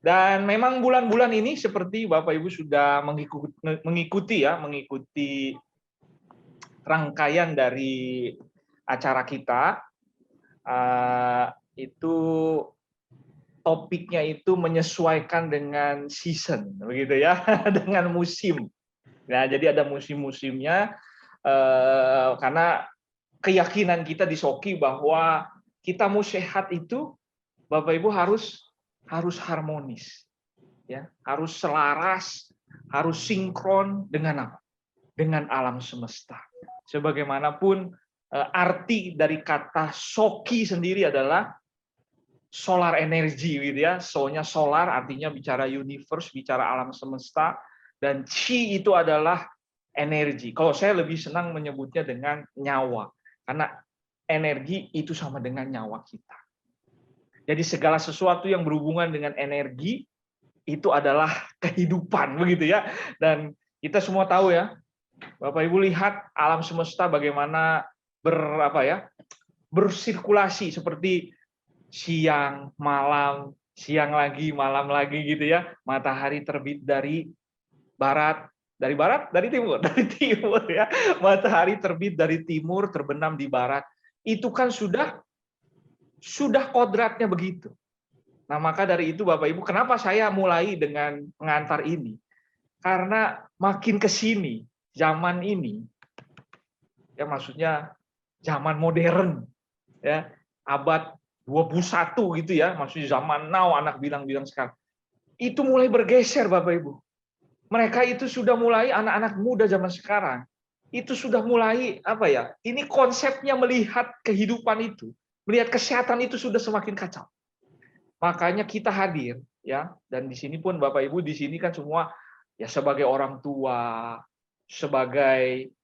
Dan memang bulan-bulan ini seperti Bapak Ibu sudah mengikuti rangkaian dari acara kita, itu topiknya itu menyesuaikan dengan season, begitu ya, dengan musim. Nah, jadi ada musim-musimnya, karena keyakinan kita di Soki bahwa kita mau sehat itu, Bapak Ibu harus harmonis, ya, harus selaras, harus sinkron dengan apa? Dengan alam semesta. Sebagaimanapun arti dari kata Soki sendiri adalah solar energy, gitu ya. So-nya solar artinya bicara universe, bicara alam semesta, dan Chi itu adalah energi. Kalau saya lebih senang menyebutnya dengan nyawa, karena energi itu sama dengan nyawa kita. Jadi segala sesuatu yang berhubungan dengan energi itu adalah kehidupan, begitu ya. Dan kita semua tahu ya, Bapak Ibu lihat alam semesta bagaimana bersirkulasi seperti siang, malam, siang lagi, malam lagi, gitu ya. Matahari terbit dari barat, dari timur, dari timur ya. Matahari terbit dari timur, terbenam di barat. Itu kan sudah kodratnya begitu. Nah, maka dari itu Bapak Ibu, kenapa saya mulai dengan pengantar ini? Karena makin ke sini, zaman ini, ya maksudnya zaman modern, ya, abad 21 gitu ya, maksudnya zaman now anak bilang sekarang. Itu mulai bergeser Bapak Ibu. Mereka itu sudah mulai, anak-anak muda zaman sekarang itu sudah mulai ini konsepnya melihat kehidupan itu, melihat kesehatan itu sudah semakin kacau. Makanya kita hadir ya, dan di sini pun Bapak Ibu di sini kan semua ya sebagai orang tua, sebagai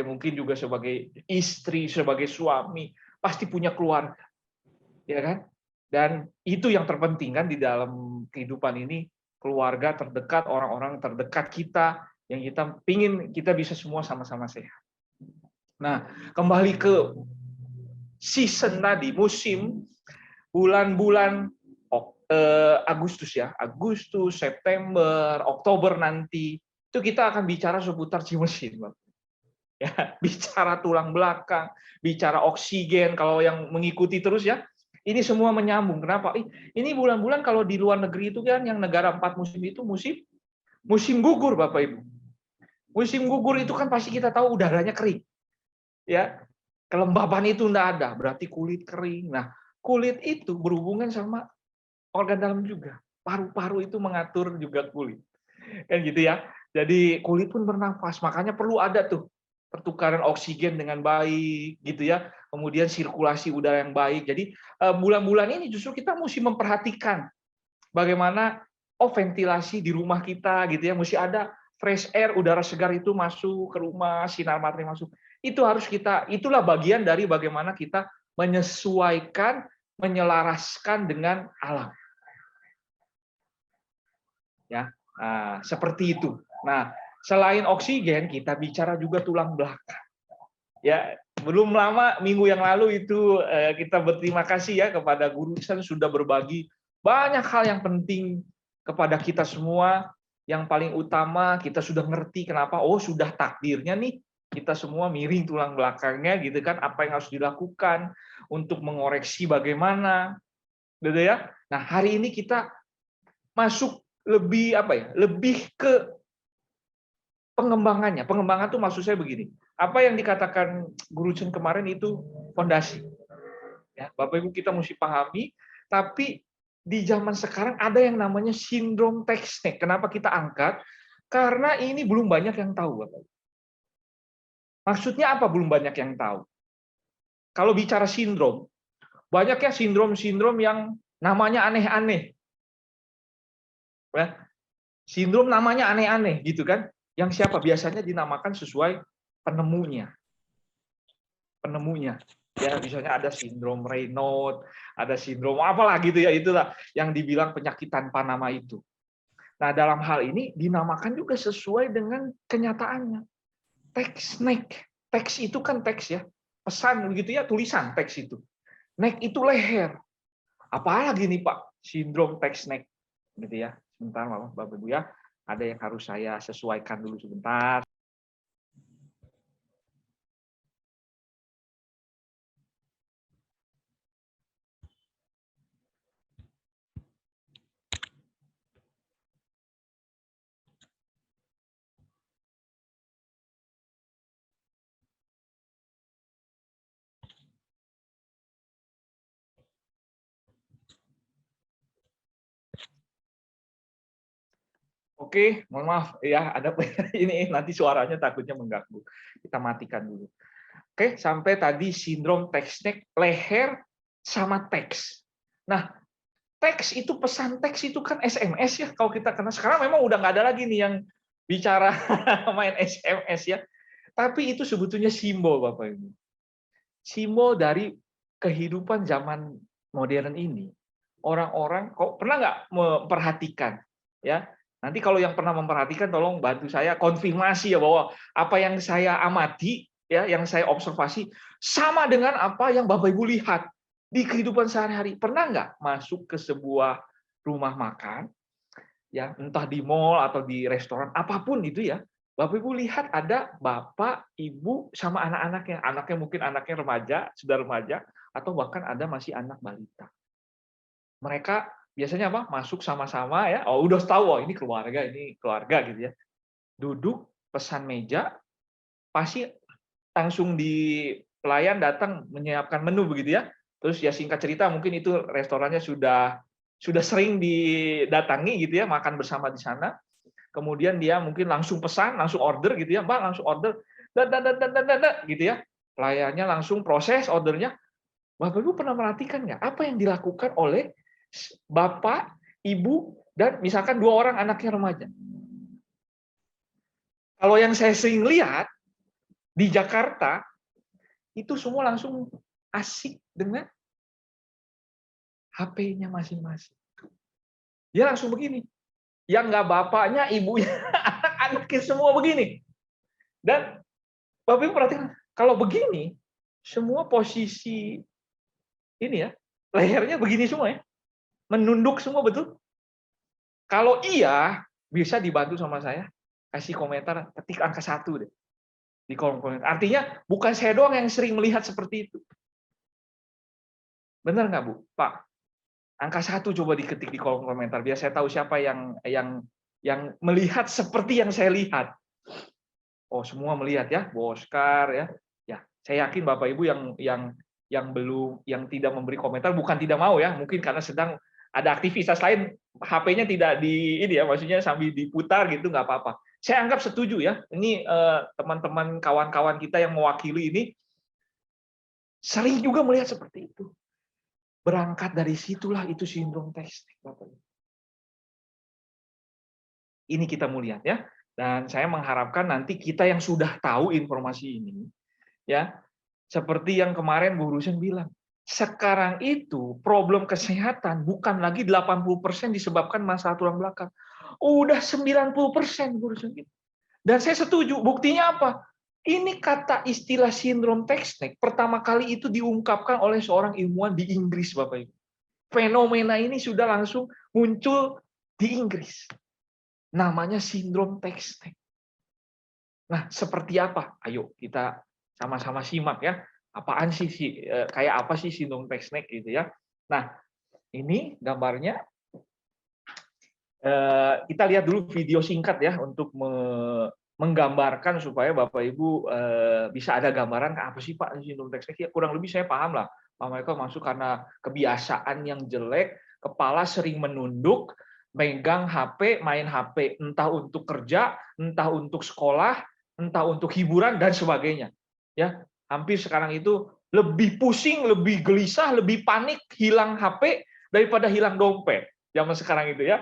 mungkin juga sebagai istri, sebagai suami, pasti punya keluarga. Ya kan? Dan itu yang terpenting kan di dalam kehidupan ini, keluarga terdekat, orang-orang terdekat kita yang kita pingin kita bisa semua sama-sama sehat. Nah, kembali ke season tadi, musim, bulan-bulan Agustus ya, Agustus, September, Oktober nanti, itu kita akan bicara seputar musim. Ya, bicara tulang belakang, bicara oksigen, kalau yang mengikuti terus ya, ini semua menyambung. Kenapa? Ini bulan-bulan kalau di luar negeri itu kan yang negara 4 musim itu musim gugur Bapak Ibu. Musim gugur itu kan pasti kita tahu udaranya kering. Ya. Kelembaban itu enggak ada, berarti kulit kering. Nah, kulit itu berhubungan sama organ dalam juga. Paru-paru itu mengatur juga kulit. Kan gitu ya. Jadi kulit pun bernafas, makanya perlu ada tuh pertukaran oksigen dengan baik gitu ya. Kemudian sirkulasi udara yang baik. Jadi bulan-bulan ini justru kita mesti memperhatikan bagaimana ventilasi di rumah kita gitu ya, mesti ada fresh air, udara segar itu masuk ke rumah, sinar matahari masuk. Itu harus itulah bagian dari bagaimana kita menyesuaikan, menyelaraskan dengan alam. Ya, seperti itu. Nah, selain oksigen, kita bicara juga tulang belakang. Ya, belum lama minggu yang lalu itu kita berterima kasih ya kepada Guru Ihsan sudah berbagi banyak hal yang penting kepada kita semua. Yang paling utama kita sudah ngerti kenapa, sudah takdirnya nih kita semua miring tulang belakangnya gitu kan, apa yang harus dilakukan untuk mengoreksi bagaimana, gitu ya. Nah, hari ini kita masuk lebih ke pengembangannya. Pengembangan itu maksud saya begini. Apa yang dikatakan Guru Chen kemarin itu fondasi. Ya, Bapak Ibu kita mesti pahami, tapi di zaman sekarang ada yang namanya sindrom TechSnake. Kenapa kita angkat? Karena ini belum banyak yang tahu, Bapak. Maksudnya apa belum banyak yang tahu? Kalau bicara sindrom, banyak ya sindrom-sindrom yang namanya aneh-aneh. Ya, sindrom namanya aneh-aneh gitu kan? Yang siapa biasanya dinamakan sesuai penemunya. Ya, misalnya ada sindrom Raynaud, ada sindrom apalah gitu ya, itulah yang dibilang penyakit tanpa nama itu. Nah, dalam hal ini dinamakan juga sesuai dengan kenyataannya. TechSnake. Teks itu kan teks ya, pesan begitu ya, tulisan teks itu. Neck itu leher. Apalagi nih Pak? sindrom tech snack gitu ya. Sebentar Bapak Ibu ya. Ada yang harus saya sesuaikan dulu sebentar. Oke, mohon maaf ya, ada ini nanti suaranya takutnya mengganggu. Kita matikan dulu. Oke, sampai tadi sindrom tech snack, leher sama teks. Nah, teks itu pesan teks itu kan SMS ya kalau kita kenal. Sekarang memang udah nggak ada lagi nih yang bicara main SMS ya. Tapi itu sebetulnya simbol Bapak Ibu. Simbol dari kehidupan zaman modern ini. Orang-orang kok pernah nggak memperhatikan ya? Nanti kalau yang pernah memperhatikan tolong bantu saya konfirmasi ya bahwa apa yang saya amati ya, yang saya observasi sama dengan apa yang Bapak Ibu lihat di kehidupan sehari-hari. Pernah nggak masuk ke sebuah rumah makan ya, entah di mall atau di restoran apapun itu ya, Bapak Ibu lihat ada bapak, ibu sama anak-anaknya. Anaknya mungkin anaknya remaja, sudah remaja, atau bahkan ada masih anak balita. Mereka biasanya apa? Masuk sama-sama ya. Oh, udah tahu oh ini keluarga gitu ya. Duduk, pesan meja, pasti langsung di pelayan datang menyiapkan menu begitu ya. Terus ya singkat cerita mungkin itu restorannya sudah sering didatangi gitu ya, makan bersama di sana. Kemudian dia mungkin langsung pesan, langsung order gitu ya, Mbak langsung order, gitu ya. Pelayannya langsung proses ordernya. Bapak Ibu pernah perhatikan nggak apa yang dilakukan oleh bapak, ibu, dan misalkan 2 orang anaknya remaja? Kalau yang saya sering lihat di Jakarta itu semua langsung asik dengan HP-nya masing-masing. Dia langsung begini. Yang nggak bapaknya, ibunya, anak-anaknya semua begini. Dan Bapak Ibu perhatikan, kalau begini, semua posisi ini ya, lehernya begini semua ya, menunduk semua betul. Kalau iya, bisa dibantu sama saya, kasih komentar, ketik angka 1 deh di kolom komentar. Artinya bukan saya doang yang sering melihat seperti itu. Benar nggak Bu? Pak, angka 1 coba diketik di kolom komentar biar saya tahu siapa yang melihat seperti yang saya lihat. Oh, semua melihat ya, Bu Oscar ya. Ya, saya yakin Bapak Ibu yang belum yang tidak memberi komentar bukan tidak mau ya, mungkin karena sedang ada aktivitas lain, HP-nya tidak di ini ya, maksudnya sambil diputar gitu nggak apa-apa. Saya anggap setuju ya. Ini teman-teman kawan-kawan kita yang mewakili ini sering juga melihat seperti itu. Berangkat dari situlah itu sindrom testing, Bapak Ibu. Ini kita mau lihat ya. Dan saya mengharapkan nanti kita yang sudah tahu informasi ini, ya, seperti yang kemarin Bu Rusen bilang, sekarang itu problem kesehatan bukan lagi 80% disebabkan masalah tulang belakang. Udah 90% Bu Rusen. Dan saya setuju, buktinya apa? Ini kata istilah sindrom Textneck pertama kali itu diungkapkan oleh seorang ilmuwan di Inggris, Bapak Ibu. Fenomena ini sudah langsung muncul di Inggris. Namanya sindrom Textneck. Nah, seperti apa? Ayo kita sama-sama simak ya. Apaan sih kayak apa sih sindrom Textneck gitu ya. Nah, ini gambarnya. Kita lihat dulu video singkat ya untuk menggambarkan supaya Bapak Ibu bisa ada gambaran apa sih Pak sindrom Textneck. Ya, kurang lebih saya paham lah. Pak Michael masuk karena kebiasaan yang jelek, kepala sering menunduk, megang HP, main HP, entah untuk kerja, entah untuk sekolah, entah untuk hiburan dan sebagainya. Ya, hampir sekarang itu lebih pusing, lebih gelisah, lebih panik hilang HP daripada hilang dompet. Zaman sekarang itu ya.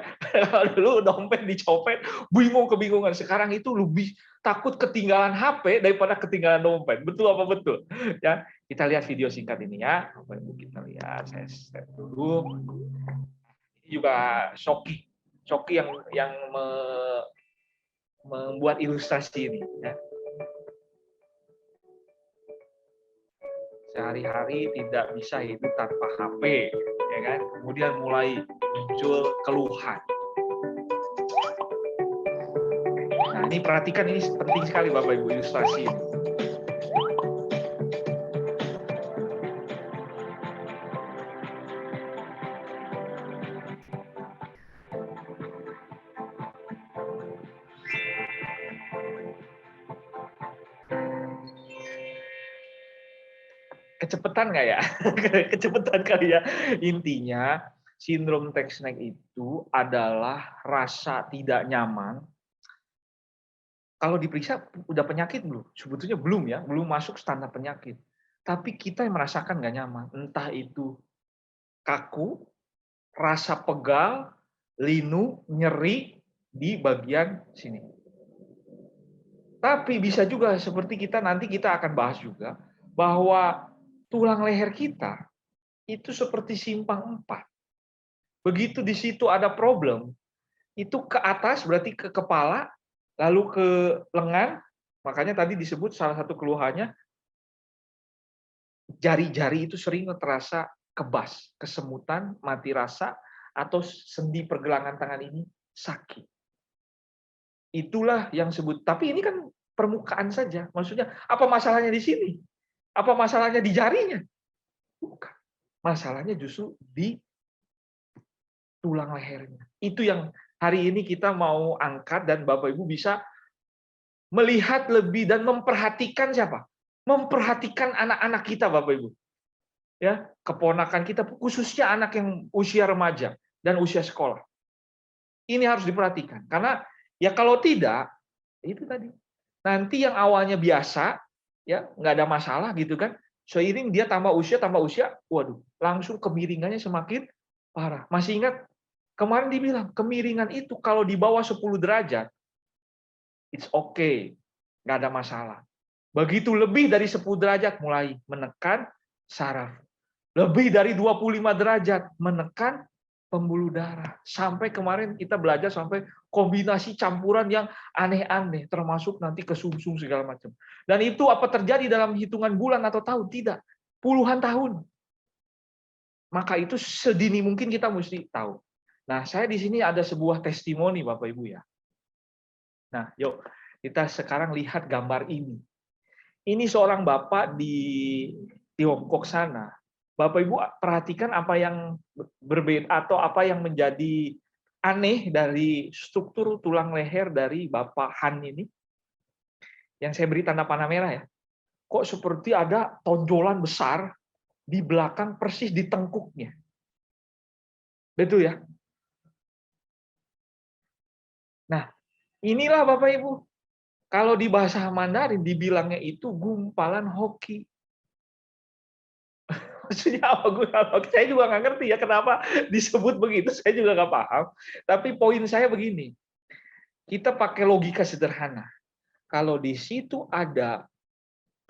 Dulu dompet dicopet, bingung kebingungan. Sekarang itu lebih takut ketinggalan HP daripada ketinggalan dompet. Betul apa betul? Ya, kita lihat video singkat ini ya. Bapak Ibu kita lihat, saya step dulu. Ini juga Shoki. Shoki yang membuat ilustrasi ini ya. Sehari-hari tidak bisa hidup tanpa HP, ya kan? Kemudian mulai muncul keluhan. Nah, ini perhatikan, ini penting sekali Bapak Ibu ilustrasi ini. Kecepatan nggak ya? Kecepatan kali ya. Intinya, sindrom Tex-Neck itu adalah rasa tidak nyaman. Kalau diperiksa, udah penyakit belum? Sebetulnya belum ya, belum masuk standar penyakit. Tapi kita yang merasakan nggak nyaman. Entah itu kaku, rasa pegal, linu, nyeri di bagian sini. Tapi bisa juga seperti nanti kita akan bahas juga, bahwa tulang leher kita itu seperti simpang 4. Begitu di situ ada problem, itu ke atas berarti ke kepala, lalu ke lengan, makanya tadi disebut salah satu keluhannya, jari-jari itu sering terasa kebas, kesemutan, mati rasa, atau sendi pergelangan tangan ini sakit. Itulah yang sebut, tapi ini kan permukaan saja. Maksudnya, apa masalahnya di sini? Apa masalahnya di jarinya? Bukan. Masalahnya justru di tulang lehernya. Itu yang hari ini kita mau angkat, dan Bapak Ibu bisa melihat lebih dan memperhatikan siapa? Memperhatikan anak-anak kita, Bapak Ibu. Ya, keponakan kita, khususnya anak yang usia remaja dan usia sekolah. Ini harus diperhatikan, karena ya kalau tidak, itu tadi. Nanti yang awalnya biasa, ya nggak ada masalah gitu kan, seiring dia tambah usia, waduh, langsung kemiringannya semakin parah. Masih ingat kemarin dibilang kemiringan itu kalau di bawah 10 derajat, it's okay, nggak ada masalah. Begitu lebih dari 10 derajat mulai menekan saraf. Lebih dari 25 derajat menekan pembuluh darah. Sampai kemarin kita belajar sampai kombinasi campuran yang aneh-aneh, termasuk nanti ke sumsum segala macam. Dan itu apa terjadi dalam hitungan bulan atau tahun? Tidak. Puluhan tahun. Maka itu sedini mungkin kita mesti tahu. Nah, saya di sini ada sebuah testimoni Bapak Ibu ya. Nah, yuk kita sekarang lihat gambar ini. Ini seorang bapak di Tiongkok sana. Bapak Ibu perhatikan apa yang berbeda atau apa yang menjadi aneh dari struktur tulang leher dari Bapak Han ini. Yang saya beri tanda panah merah ya. Kok seperti ada tonjolan besar di belakang persis di tengkuknya. Betul ya? Nah, inilah Bapak Ibu. Kalau di bahasa Mandarin dibilangnya itu gumpalan hoki. Maksudnya apa gumpalan hoki? Saya juga nggak ngerti ya kenapa disebut begitu. Saya juga nggak paham. Tapi poin saya begini. Kita pakai logika sederhana. Kalau di situ ada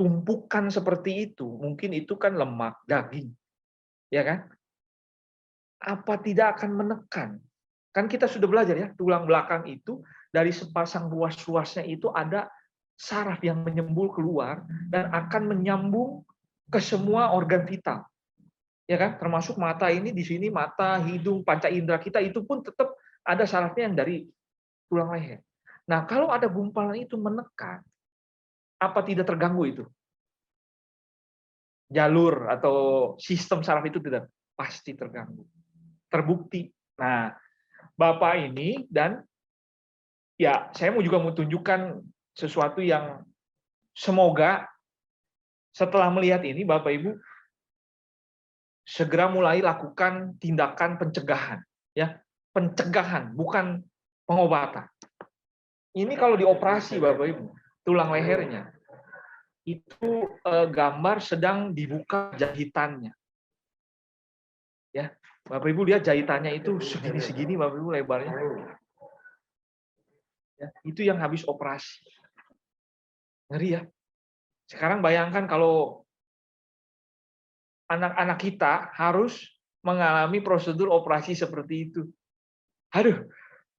tumpukan seperti itu, mungkin itu kan lemak, daging. Ya kan? Apa tidak akan menekan? Kan kita sudah belajar ya, tulang belakang itu dari sepasang ruas-ruasnya itu ada saraf yang menyembul keluar dan akan menyambung ke semua organ vital. Ya kan? Termasuk mata ini di sini, mata, hidung, panca indera kita itu pun tetap ada sarafnya yang dari tulang leher. Nah, kalau ada gumpalan itu menekan, apa tidak terganggu itu? Jalur atau sistem saraf itu tidak pasti terganggu. Terbukti. Nah, Bapak ini dan ya saya mau tunjukkan sesuatu yang semoga setelah melihat ini Bapak Ibu segera mulai lakukan tindakan pencegahan, ya. Pencegahan, bukan pengobatan. Ini kalau dioperasi Bapak Ibu, tulang lehernya itu gambar sedang dibuka jahitannya. Ya, Bapak Ibu lihat jahitannya itu segini-segini Bapak Ibu lebarnya. Ya, itu yang habis operasi. Ngeri ya. Sekarang bayangkan kalau anak-anak kita harus mengalami prosedur operasi seperti itu. Aduh,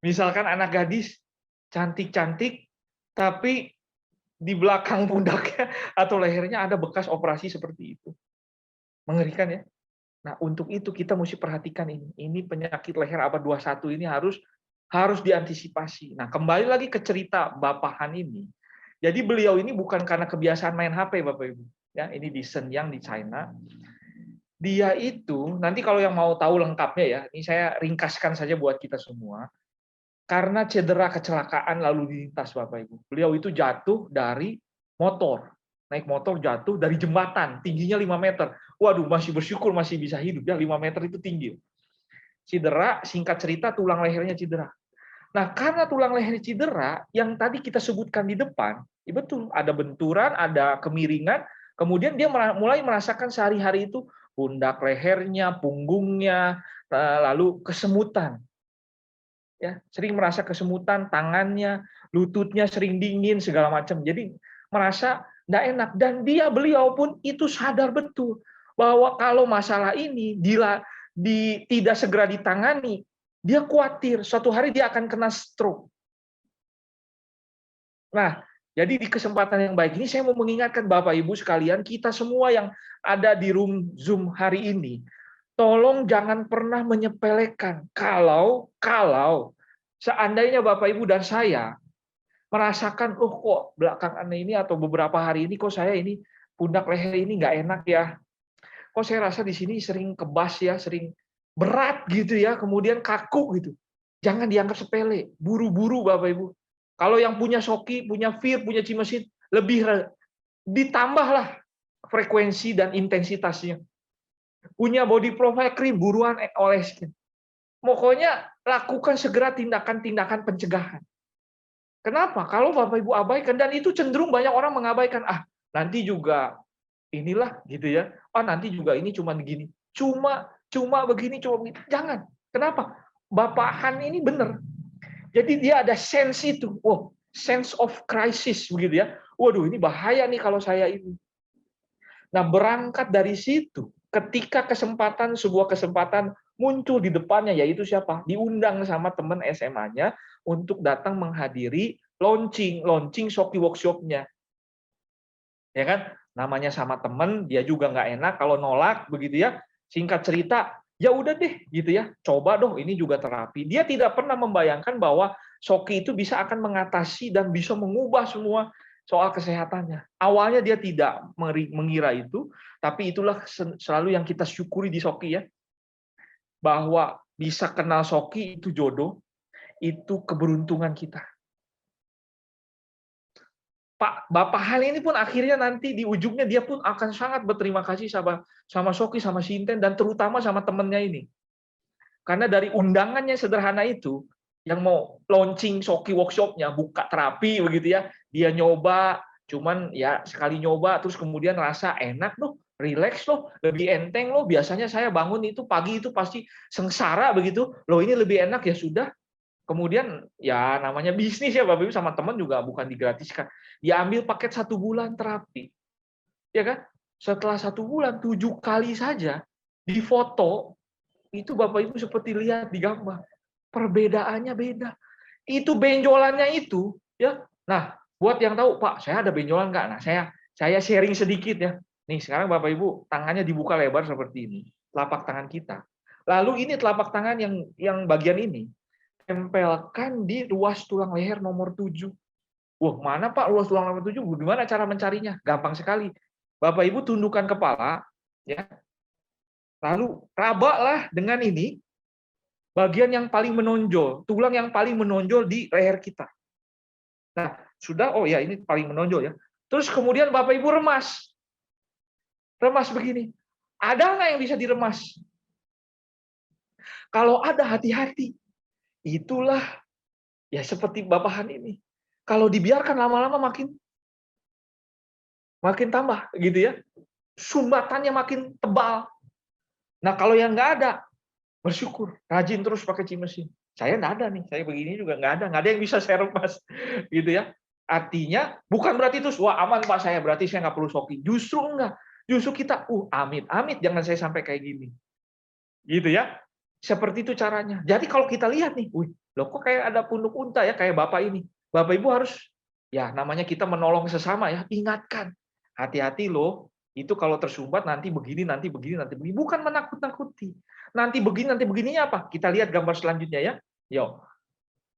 misalkan anak gadis cantik-cantik, tapi di belakang pundaknya atau lehernya ada bekas operasi seperti itu. Mengerikan ya. Nah, untuk itu kita mesti perhatikan ini. Ini penyakit leher abad 21 ini harus diantisipasi. Nah, kembali lagi ke cerita Bapak Han ini. Jadi beliau ini bukan karena kebiasaan main HP, Bapak Ibu. Ya, ini di Shenyang di China. Dia itu nanti kalau yang mau tahu lengkapnya ya, ini saya ringkaskan saja buat kita semua. Karena cedera kecelakaan lalu lintas, Bapak Ibu. Beliau itu jatuh dari motor. Naik motor jatuh dari jembatan, tingginya 5 meter. Waduh, masih bersyukur masih bisa hidup ya, 5 meter itu tinggi. Cedera, singkat cerita tulang lehernya cedera. Nah, karena tulang lehernya cedera, yang tadi kita sebutkan di depan, ya betul, ada benturan, ada kemiringan, kemudian dia mulai merasakan sehari-hari itu pundak lehernya, punggungnya, lalu kesemutan. Ya, sering merasa kesemutan, tangannya, lututnya sering dingin segala macam. Jadi merasa tidak enak dan beliau pun itu sadar betul bahwa kalau masalah ini tidak segera ditangani, dia khawatir suatu hari dia akan kena stroke. Nah, jadi di kesempatan yang baik ini saya mau mengingatkan Bapak Ibu sekalian, kita semua yang ada di room Zoom hari ini, tolong jangan pernah menyepelekan kalau seandainya Bapak Ibu dan saya merasakan, oh kok belakangan ini atau beberapa hari ini kok saya ini pundak leher ini nggak enak ya, kok saya rasa di sini sering kebas ya, sering berat gitu ya, kemudian kaku gitu. Jangan dianggap sepele, buru-buru Bapak Ibu. Kalau yang punya Shoki, punya Fear, punya Cimesin, lebih ditambahlah frekuensi dan intensitasnya. Punya body profile cream, buruan oleskan. Pokoknya lakukan segera tindakan-tindakan pencegahan. Kenapa? Kalau Bapak Ibu abaikan, dan itu cenderung banyak orang mengabaikan, nanti juga inilah gitu ya. Nanti juga ini cuma begini. Cuma begini, cuma begini. Jangan. Kenapa? Bapak Han ini benar. Jadi dia ada sense itu. Sense of crisis begitu ya. Waduh, ini bahaya nih kalau saya ini. Nah, berangkat dari situ, ketika sebuah kesempatan muncul di depannya, yaitu siapa? Diundang sama teman SMA-nya untuk datang menghadiri launching Shoki workshop-nya. Ya kan? Namanya sama teman, dia juga nggak enak kalau nolak begitu ya. Singkat cerita, ya udah deh gitu ya. Coba dong, ini juga terapi. Dia tidak pernah membayangkan bahwa Shoki itu bisa akan mengatasi dan bisa mengubah semua soal kesehatannya. Awalnya dia tidak mengira itu, tapi itulah selalu yang kita syukuri di Shoki ya. Bahwa bisa kenal Shoki itu jodoh, itu keberuntungan kita. Bapak Han ini pun akhirnya nanti di ujungnya dia pun akan sangat berterima kasih sama Shoki, sama Shinten, dan terutama sama temennya ini. Karena dari undangannya sederhana itu, yang mau launching Shoki workshop-nya, buka terapi begitu ya, dia nyoba, cuman ya sekali nyoba, terus kemudian rasa enak loh, relax loh, lebih enteng loh, biasanya saya bangun itu pagi itu pasti sengsara begitu, loh ini lebih enak ya sudah. Kemudian ya namanya bisnis ya Bapak Ibu, sama teman juga bukan digratiskan. Dia ambil paket 1 bulan terapi. Ya kan? Setelah 1 bulan 7 kali saja di foto itu Bapak Ibu seperti lihat di gambar. Perbedaannya beda. Itu benjolannya itu ya. Nah, buat yang tahu, Pak, saya ada benjolan nggak? Nah, saya sharing sedikit ya. Nih, sekarang Bapak Ibu tangannya dibuka lebar seperti ini, telapak tangan kita. Lalu ini telapak tangan yang bagian ini tempelkan di ruas tulang leher nomor 7. Wah, mana Pak ruas tulang nomor 7? Gimana cara mencarinya? Gampang sekali. Bapak Ibu tundukkan kepala, ya. Lalu rabaklah dengan ini bagian yang paling menonjol, tulang yang paling menonjol di leher kita. Nah, sudah, oh ya ini paling menonjol ya. Terus kemudian Bapak Ibu remas. Remas begini. Ada nggak yang bisa diremas? Kalau ada, hati-hati. Itulah ya seperti Bapak Han ini. Kalau dibiarkan lama-lama makin tambah gitu ya. Sumbatannya makin tebal. Nah, kalau yang nggak ada, bersyukur, rajin terus pakai Cimesin. Saya nggak ada nih, saya begini juga nggak ada yang bisa saya remas gitu ya. Artinya bukan berarti itu wah aman Pak saya, berarti saya nggak perlu Shoki. Justru enggak. Justru kita amit jangan saya sampai kayak gini. Gitu ya. Seperti itu caranya. Jadi kalau kita lihat nih, loh kok kayak ada punuk unta ya kayak Bapak ini. Bapak Ibu harus ya namanya kita menolong sesama ya, ingatkan. Hati-hati loh. Itu kalau tersumbat nanti begini, nanti begini, nanti begini. Bukan menakut-nakuti. Nanti begini, nanti begininya apa? Kita lihat gambar selanjutnya ya. Yuk,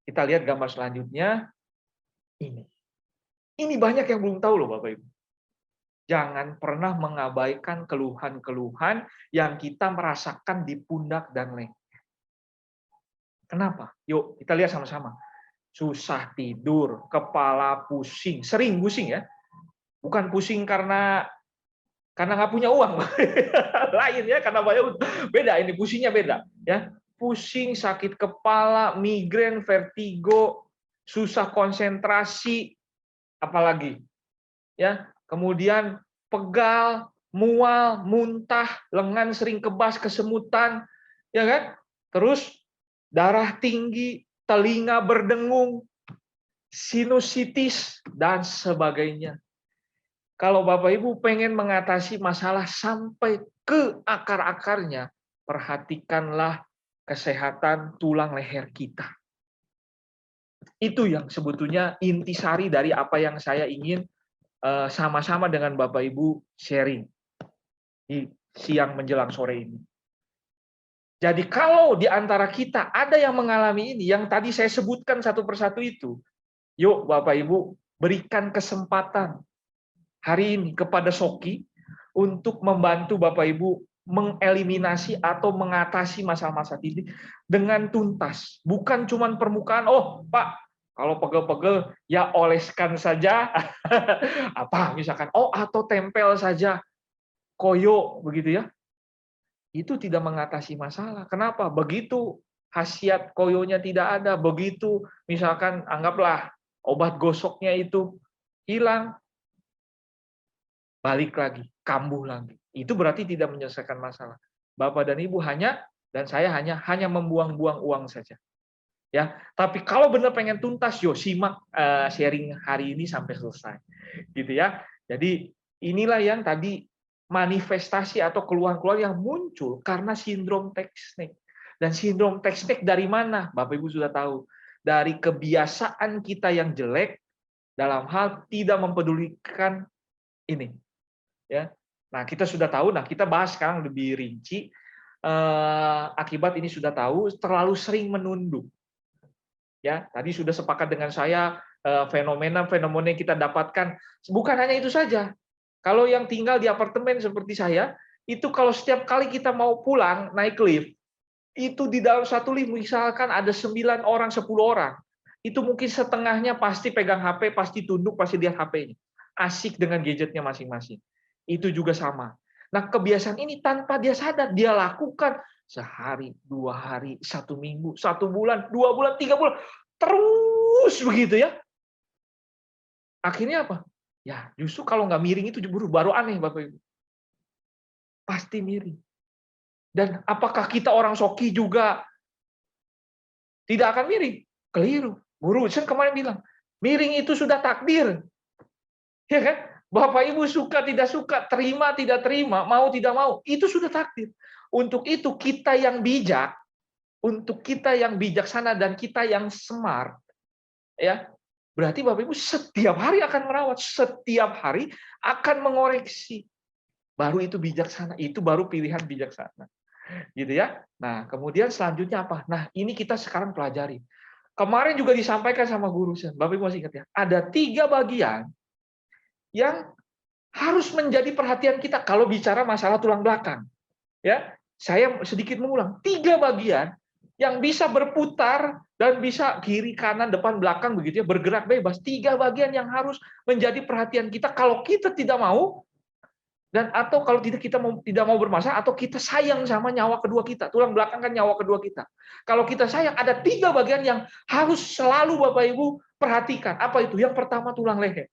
kita lihat gambar selanjutnya. Ini. Ini banyak yang belum tahu loh Bapak Ibu. Jangan pernah mengabaikan keluhan-keluhan yang kita merasakan di pundak dan leher. Kenapa? Yuk, kita lihat sama-sama. Susah tidur, kepala pusing, sering pusing ya. Bukan pusing karena nggak punya uang. Lain ya, karena banyak beda, ini pusingnya beda ya. Pusing, sakit kepala, migrain, vertigo, susah konsentrasi, apalagi ya. Kemudian pegal, mual, muntah, lengan sering kebas, kesemutan, ya kan? Terus darah tinggi, telinga berdengung, sinusitis dan sebagainya. Kalau Bapak Ibu pengen mengatasi masalah sampai ke akar-akarnya, perhatikanlah kesehatan tulang leher kita. Itu yang sebetulnya intisari dari apa yang saya ingin sama-sama dengan Bapak Ibu sharing di siang menjelang sore ini. Jadi kalau di antara kita ada yang mengalami ini, yang tadi saya sebutkan satu persatu itu, yuk Bapak Ibu berikan kesempatan hari ini kepada Soki untuk membantu Bapak Ibu mengeliminasi atau mengatasi masalah-masalah ini dengan tuntas. Bukan cuma permukaan, oh Pak, kalau pegel-pegel ya oleskan saja, apa misalkan, oh atau tempel saja, koyo begitu ya. Itu tidak mengatasi masalah. Kenapa? Begitu khasiat koyonya tidak ada, begitu misalkan anggaplah obat gosoknya itu hilang, balik lagi, kambuh lagi. Itu berarti tidak menyelesaikan masalah. Bapak dan Ibu dan saya hanya membuang-buang uang saja. Ya, tapi kalau benar pengen tuntas, yo simak sharing hari ini sampai selesai. Gitu ya. Jadi inilah yang tadi manifestasi atau keluhan-keluhan yang muncul karena sindrom teknik. Dan sindrom teknik dari mana? Bapak Ibu sudah tahu. Dari kebiasaan kita yang jelek dalam hal tidak mempedulikan ini. Ya. Nah, kita sudah tahu, kita bahas sekarang lebih rinci. Akibat ini sudah tahu, terlalu sering menunduk. Ya, tadi sudah sepakat dengan saya fenomena-fenomena yang kita dapatkan bukan hanya itu saja. Kalau yang tinggal di apartemen seperti saya, itu kalau setiap kali kita mau pulang naik lift, itu di dalam satu lift misalkan ada 9 orang, 10 orang, itu mungkin setengahnya pasti pegang HP, pasti tunduk, pasti lihat HP-nya. Asik dengan gadgetnya masing-masing. Itu juga sama. Nah, kebiasaan ini tanpa dia sadar, dia lakukan sehari, 2 hari, 1 minggu, 1 bulan, 2 bulan, 3 bulan, terus begitu ya. Akhirnya apa? Ya, justru kalau nggak miring itu baru aneh, Bapak Ibu. Pasti miring. Dan apakah kita orang Soki juga tidak akan miring? Keliru. Guru Sen kemarin bilang, miring itu sudah takdir. Ya kan? Bapak Ibu suka tidak suka, terima tidak terima, mau tidak mau, itu sudah takdir. Untuk itu kita yang bijak, untuk kita yang bijaksana dan kita yang smart, ya, berarti Bapak Ibu setiap hari akan merawat, setiap hari akan mengoreksi. Baru itu bijaksana, itu baru pilihan bijaksana. Gitu ya. Nah, kemudian selanjutnya apa? Nah, ini kita sekarang pelajari. Kemarin juga disampaikan sama guru saya, Bapak Ibu masih ingat ya? Ada 3 bagian yang harus menjadi perhatian kita kalau bicara masalah tulang belakang. Ya, saya sedikit mengulang. 3 bagian yang bisa berputar dan bisa kiri, kanan, depan, belakang begitu ya, bergerak bebas. 3 bagian yang harus menjadi perhatian kita kalau kita tidak mau dan atau kalau tidak mau bermasalah atau kita sayang sama nyawa kedua kita. Tulang belakang kan nyawa kedua kita. Kalau kita sayang ada 3 bagian yang harus selalu Bapak Ibu perhatikan. Apa itu? Yang pertama tulang leher.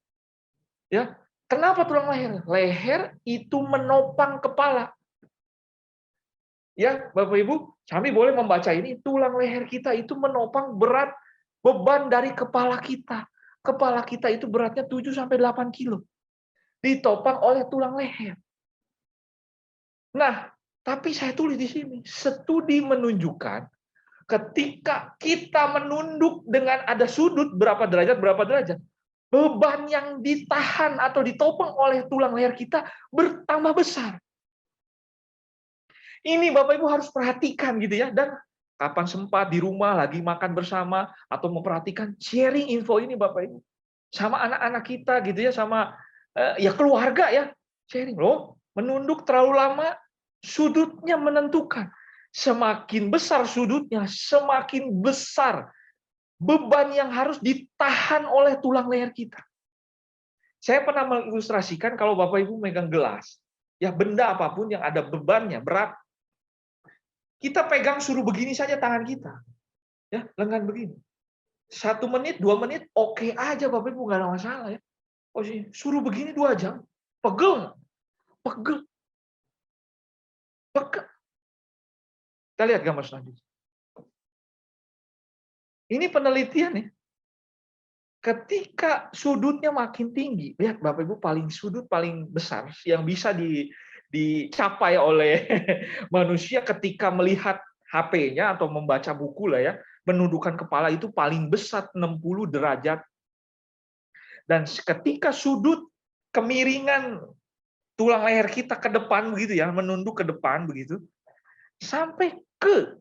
Ya. Kenapa tulang leher? Leher itu menopang kepala. Ya, Bapak Ibu, kami boleh membaca ini, tulang leher kita itu menopang berat beban dari kepala kita. Kepala kita itu beratnya 7 sampai 8 kilo. Ditopang oleh tulang leher. Nah, tapi saya tulis di sini, studi menunjukkan ketika kita menunduk dengan ada sudut berapa derajat, beban yang ditahan atau ditopang oleh tulang leher kita bertambah besar. Ini Bapak Ibu harus perhatikan gitu ya, dan kapan sempat di rumah lagi makan bersama atau memperhatikan, sharing info ini Bapak Ibu sama anak-anak kita gitu ya, sama ya keluarga ya, sharing loh. Menunduk terlalu lama sudutnya menentukan. Semakin besar sudutnya, semakin besar beban yang harus ditahan oleh tulang leher kita. Saya pernah mengilustrasikan kalau Bapak Ibu megang gelas, ya benda apapun yang ada bebannya, berat, kita pegang suruh begini saja tangan kita, ya lengan begini. 1 menit, 2 menit, oke aja Bapak Ibu, nggak ada masalah ya. Oh sih, suruh begini 2 jam, pegel nggak? Pegel, pegel. Kita lihat gambar selanjutnya. Ini penelitian ya. Ketika sudutnya makin tinggi, lihat Bapak Ibu, sudut paling besar yang bisa dicapai oleh manusia ketika melihat HP-nya atau membaca buku lah ya, menundukkan kepala itu paling besar 60 derajat. Dan ketika sudut kemiringan tulang leher kita ke depan begitu ya, menunduk ke depan begitu, sampai ke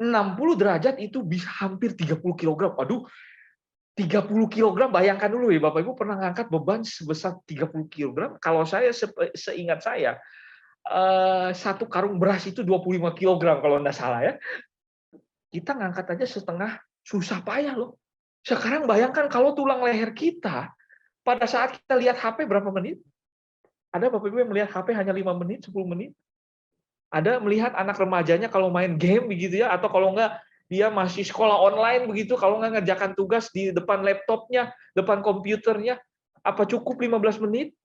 60 derajat itu bisa hampir 30 kilogram. Waduh, 30 kilogram, bayangkan dulu ya Bapak Ibu, pernah ngangkat beban sebesar 30 kilogram? Kalau saya seingat saya, satu karung beras itu 25 kilogram kalau enggak salah ya. Kita ngangkat aja setengah, susah payah loh. Sekarang bayangkan kalau tulang leher kita pada saat kita lihat HP berapa menit? Ada Bapak Ibu yang melihat HP hanya 5 menit, 10 menit? Ada melihat anak remajanya kalau main game begitu ya, atau kalau enggak dia masih sekolah online begitu, kalau enggak ngerjakan tugas di depan laptopnya, depan komputernya, apa cukup 15 menit?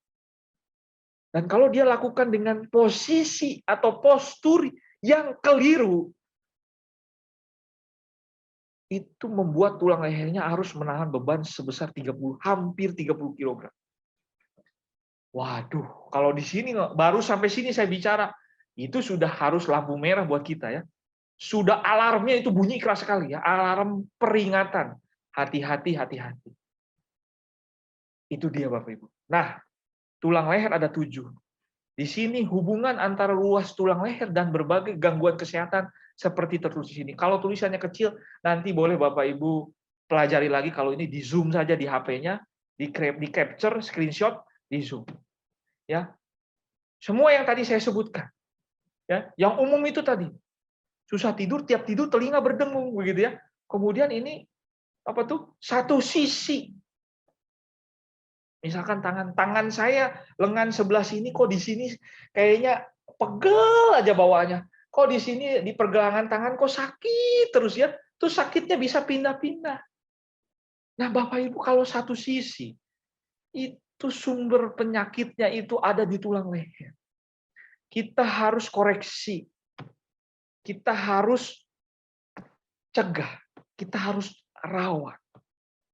Dan kalau dia lakukan dengan posisi atau postur yang keliru, itu membuat tulang lehernya harus menahan beban sebesar 30, hampir 30 kilogram. Waduh, kalau di sini baru sampai sini saya bicara, itu sudah harus lampu merah buat kita ya. Sudah alarmnya itu bunyi keras sekali ya, alarm peringatan. Hati-hati, hati-hati. Itu dia Bapak Ibu. Nah, tulang leher ada 7. Di sini hubungan antara luas tulang leher dan berbagai gangguan kesehatan seperti tertulis di sini. Kalau tulisannya kecil, nanti boleh Bapak Ibu pelajari lagi. Kalau ini di zoom saja di HP-nya, di capture, screenshot, di zoom. Ya, semua yang tadi saya sebutkan. Ya, yang umum itu tadi. Susah tidur, tiap tidur telinga berdengung begitu ya. Kemudian ini apa tuh? Satu sisi. Misalkan tangan saya lengan sebelah sini kok di sini kayaknya pegel aja bawaannya. Kok di sini di pergelangan tangan kok sakit terus ya. Terus sakitnya bisa pindah-pindah. Nah, Bapak Ibu kalau satu sisi itu sumber penyakitnya itu ada di tulang leher. Kita harus koreksi. Kita harus cegah. Kita harus rawat.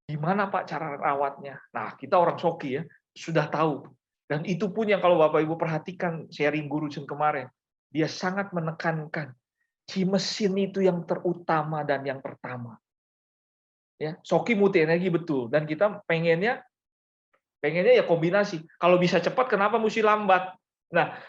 Gimana Pak cara rawatnya? Nah, kita orang Soki ya, sudah tahu. Dan itu pun yang kalau Bapak Ibu perhatikan sharing Guru Chen kemarin, dia sangat menekankan mesin itu yang terutama dan yang pertama. Ya, Soki multi energi betul, dan kita pengennya ya kombinasi. Kalau bisa cepat, kenapa mesti lambat? Nah,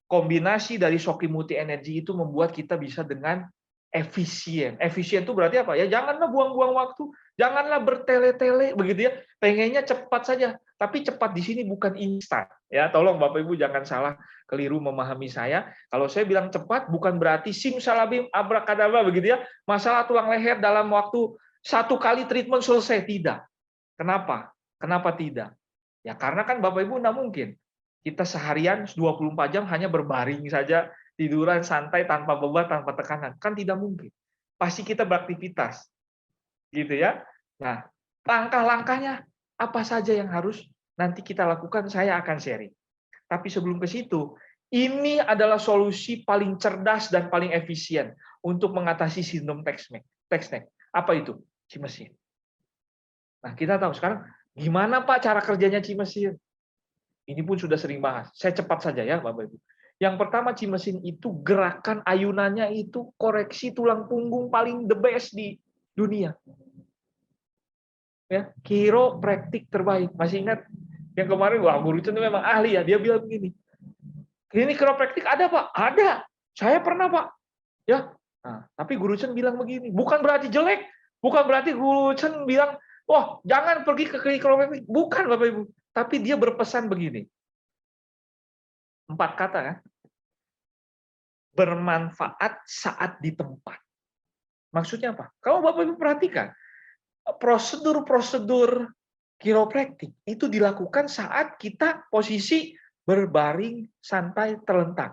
kombinasi dari Soki multi energi itu membuat kita bisa dengan efisien. Efisien itu berarti apa? Ya janganlah buang-buang waktu, janganlah bertele-tele begitu ya. Pengennya cepat saja, tapi cepat di sini bukan instan. Ya, tolong Bapak Ibu jangan salah keliru memahami saya. Kalau saya bilang cepat bukan berarti simsalabim abrakadabra begitu ya. Masalah tulang leher dalam waktu 1 kali treatment selesai, tidak. Kenapa? Kenapa tidak? Ya karena kan Bapak Ibu enggak mungkin. Kita seharian 24 jam hanya berbaring saja, tiduran santai tanpa beban, tanpa tekanan. Kan tidak mungkin. Pasti kita beraktivitas. Gitu ya. Nah, langkah-langkahnya apa saja yang harus nanti kita lakukan, saya akan sharing. Tapi sebelum ke situ, ini adalah solusi paling cerdas dan paling efisien untuk mengatasi sindrom text-neck. Apa itu? Cimesin. Nah, kita tahu sekarang gimana Pak cara kerjanya cimesin? Ini pun sudah sering bahas. Saya cepat saja ya, Bapak Ibu. Yang pertama, cimesin itu gerakan ayunannya itu koreksi tulang punggung paling the best di dunia. Ya, chiropraktik terbaik. Masih ingat yang kemarin? Wah, guru itu memang ahli ya. Dia bilang begini, ini chiropraktik ada Pak? Ada. Saya pernah Pak. Ya. Nah, tapi guru Chen bilang begini, bukan berarti jelek, bukan berarti guru Chen bilang, wah jangan pergi ke chiropraktik. Bukan Bapak Ibu. Tapi dia berpesan begini, 4 kata kan, bermanfaat saat di tempat. Maksudnya apa? Kalau Bapak Ibu perhatikan, prosedur-prosedur chiropraktik itu dilakukan saat kita posisi berbaring santai terlentang.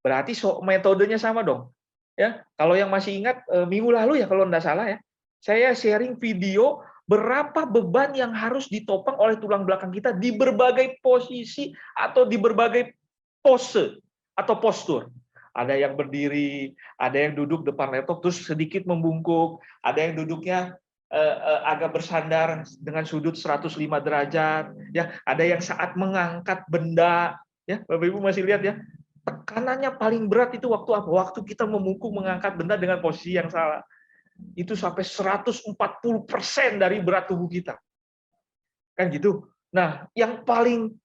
Berarti metodenya sama dong. Ya, kalau yang masih ingat minggu lalu ya kalau enggak salah ya, saya sharing video berapa beban yang harus ditopang oleh tulang belakang kita di berbagai posisi atau di berbagai pose atau postur. Ada yang berdiri, ada yang duduk depan laptop terus sedikit membungkuk, ada yang duduknya agak bersandar dengan sudut 105 derajat, ya, ada yang saat mengangkat benda, ya, Bapak Ibu masih lihat ya, tekanannya paling berat itu waktu apa? Waktu kita memungkuk mengangkat benda dengan posisi yang salah. Itu sampai 140% dari berat tubuh kita. Kan gitu. Nah, yang paling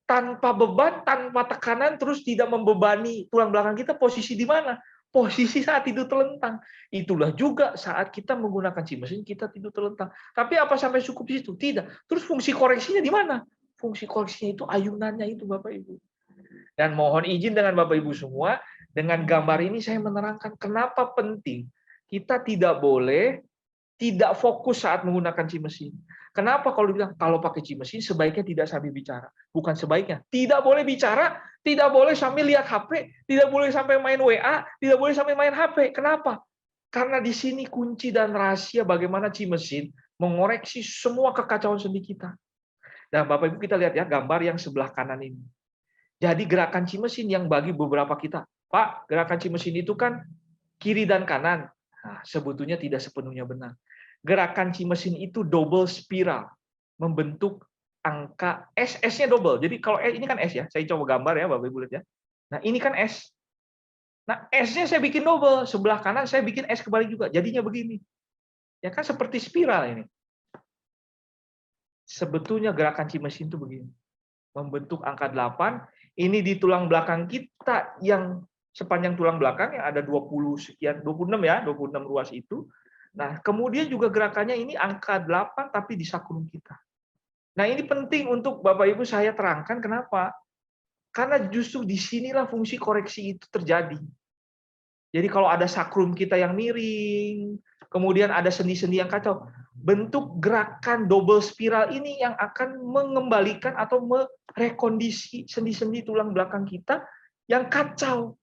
tanpa beban, tanpa tekanan, terus tidak membebani tulang belakang kita, posisi di mana? Posisi saat tidur terlentang. Itulah juga saat kita menggunakan mesin, kita tidur terlentang. Tapi apa sampai cukup di situ? Tidak. Terus fungsi koreksinya di mana? Fungsi koreksinya itu ayunannya itu, Bapak Ibu. Dan mohon izin dengan Bapak Ibu semua, dengan gambar ini saya menerangkan kenapa penting kita tidak boleh tidak fokus saat menggunakan mesin. Kenapa kalau dibilang kalau pakai mesin sebaiknya tidak sambil bicara? Bukan sebaiknya. Tidak boleh bicara, tidak boleh sambil lihat HP, tidak boleh sampai main WA, tidak boleh sampai main HP. Kenapa? Karena di sini kunci dan rahasia bagaimana mesin mengoreksi semua kekacauan sendi kita. Nah, Bapak Ibu kita lihat ya gambar yang sebelah kanan ini. Jadi gerakan mesin yang bagi beberapa kita, Pak, gerakan mesin itu kan kiri dan kanan. Nah, sebetulnya tidak sepenuhnya benar. Gerakan mesin itu double spiral, membentuk angka S, S-nya double. Jadi kalau ini kan S ya, saya coba gambar ya Bapak Ibu lihat ya. Nah, ini kan S. Nah, S-nya saya bikin double, sebelah kanan saya bikin S kebalik juga. Jadinya begini. Ya kan seperti spiral ini. Sebetulnya gerakan mesin itu begini. Membentuk angka 8, ini di tulang belakang kita yang sepanjang tulang belakang yang ada 20 sekian, 26 ya, 26 ruas itu. Nah, kemudian juga gerakannya ini angka 8 tapi di sakrum kita. Nah, ini penting untuk Bapak Ibu saya terangkan kenapa? Karena justru di sinilah fungsi koreksi itu terjadi. Jadi kalau ada sakrum kita yang miring, kemudian ada sendi-sendi yang kacau, bentuk gerakan double spiral ini yang akan mengembalikan atau merekondisi sendi-sendi tulang belakang kita yang kacau.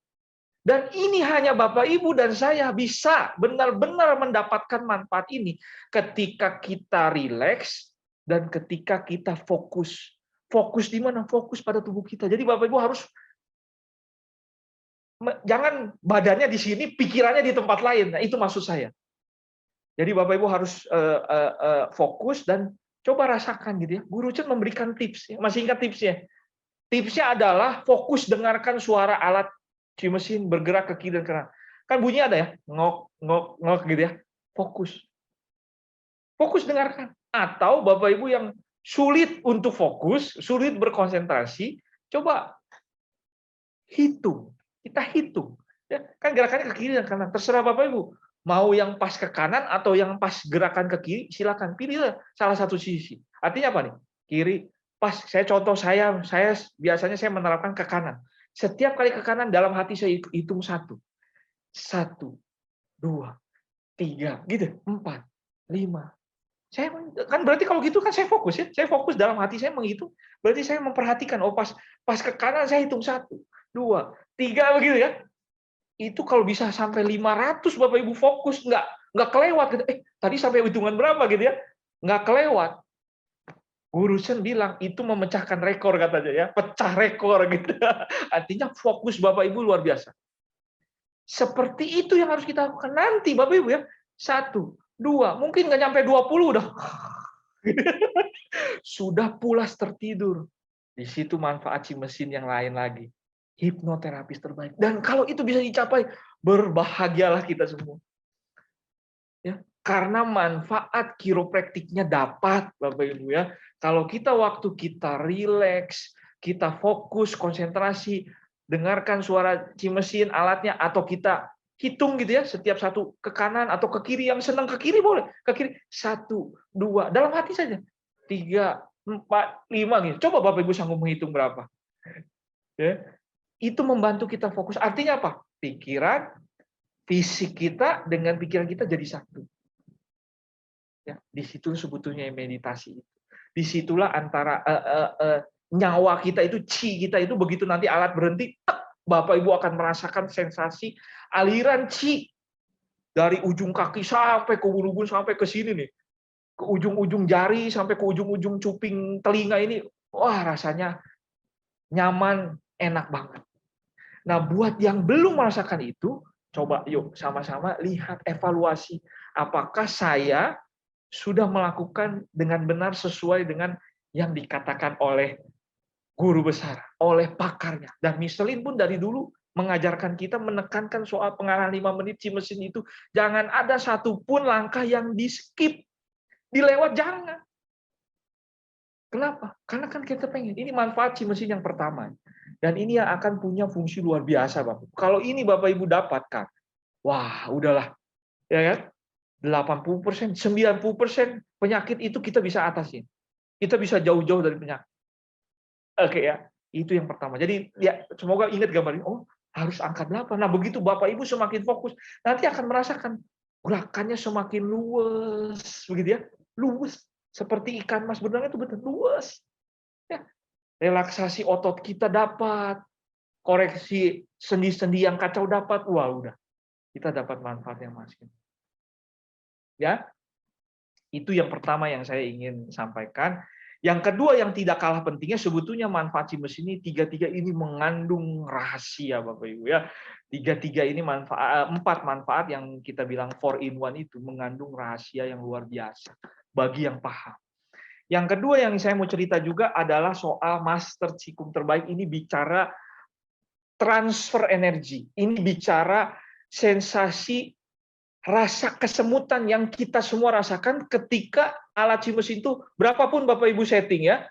Dan ini hanya Bapak, Ibu, dan saya bisa benar-benar mendapatkan manfaat ini ketika kita rileks dan ketika kita fokus. Fokus di mana? Fokus pada tubuh kita. Jadi Bapak Ibu harus jangan badannya di sini, pikirannya di tempat lain. Nah, itu maksud saya. Jadi Bapak Ibu harus fokus dan coba rasakan gitu ya. Guru Chen memberikan tips. Masih ingat tipsnya? Tipsnya adalah fokus dengarkan suara alat mesin bergerak ke kiri dan kanan. Kan bunyi ada ya, ngok ngok ngok gitu ya. Fokus. Fokus dengarkan. Atau Bapak Ibu yang sulit untuk fokus, sulit berkonsentrasi, coba hitung. Kita hitung. Ya, kan gerakannya ke kiri dan kanan. Terserah Bapak Ibu. Mau yang pas ke kanan atau yang pas gerakan ke kiri, silakan pilih salah satu sisi. Artinya apa nih? Kiri, pas. Saya contoh saya biasanya saya menerapkan ke kanan. Setiap kali ke kanan dalam hati saya hitung 1, 2, 3, gitu, 4, 5. Saya kan berarti kalau gitu kan saya fokus ya. Saya fokus dalam hati saya menghitung. Berarti saya memperhatikan. Oh pas ke kanan saya hitung 1, 2, 3 begitu ya. Itu kalau bisa sampai 500 Bapak Ibu fokus nggak kelewat gitu. Tadi sampai hitungan berapa gitu ya? Nggak kelewat. Guru Chen bilang itu memecahkan rekor katanya ya, pecah rekor gitu. Artinya fokus Bapak Ibu luar biasa. Seperti itu yang harus kita lakukan nanti Bapak Ibu ya. 1, 2, mungkin nggak nyampe 20 udah. Sudah pulas tertidur. Di situ manfaat mesin yang lain lagi. Hipnoterapis terbaik. Dan kalau itu bisa dicapai, berbahagialah kita semua. Ya, Karena manfaat kiropraktiknya dapat, Bapak Ibu ya. Kalau kita waktu kita rileks, kita fokus, konsentrasi, dengarkan suara cimesin alatnya, atau kita hitung gitu ya, setiap satu ke kanan atau ke kiri, yang senang ke kiri boleh, ke kiri, 1, 2, dalam hati saja, 3, 4, 5 gitu. Coba Bapak Ibu sanggup menghitung berapa. Ya. Itu membantu kita fokus. Artinya apa? Pikiran, fisik kita dengan pikiran kita jadi satu. Ya, di situ sebetulnya meditasi. Disitulah antara nyawa kita itu, chi kita itu, begitu nanti alat berhenti, Bapak Ibu akan merasakan sensasi aliran chi dari ujung kaki sampai ke ubun-ubun, sampai ke sini nih, ke ujung-ujung jari sampai ke ujung-ujung cuping telinga ini. Wah, rasanya nyaman, enak banget. Nah, buat yang belum merasakan itu, coba yuk sama-sama lihat, evaluasi. Apakah saya sudah melakukan dengan benar sesuai dengan yang dikatakan oleh guru besar, oleh pakarnya. Dan Michelin pun dari dulu mengajarkan kita, menekankan soal pengarahan 5 menit cimesin itu. Jangan ada satupun langkah yang di-skip, dilewat, jangan. Kenapa? Karena kan kita pengen, ini manfaat cimesin yang pertama. Dan ini yang akan punya fungsi luar biasa, Bapak. Kalau ini Bapak Ibu dapatkan, wah, udahlah. Ya kan? 80%, 90% penyakit itu kita bisa atasin. Kita bisa jauh-jauh dari penyakit. Oke ya, itu yang pertama. Jadi ya semoga ingat gambar ini. Oh, harus angkat 8. Nah, begitu Bapak Ibu semakin fokus, nanti akan merasakan gerakannya semakin luwes, begitu ya. Luwes. Seperti ikan mas benang itu betul luwes. Ya, relaksasi otot kita dapat, koreksi sendi-sendi yang kacau dapat. Wah, udah. Kita dapat manfaat yang masih. Ya, itu yang pertama yang saya ingin sampaikan. Yang kedua yang tidak kalah pentingnya, sebetulnya manfaat cimes ini, tiga-tiga ini mengandung rahasia, Bapak Ibu ya. Tiga-tiga ini manfaat, 4 manfaat yang kita bilang 4 in 1 itu mengandung rahasia yang luar biasa bagi yang paham. Yang kedua yang saya mau cerita juga adalah soal master Qigong terbaik. Ini bicara transfer energi. Ini bicara sensasi rasa kesemutan yang kita semua rasakan ketika alat cimes itu, berapapun Bapak Ibu setting ya,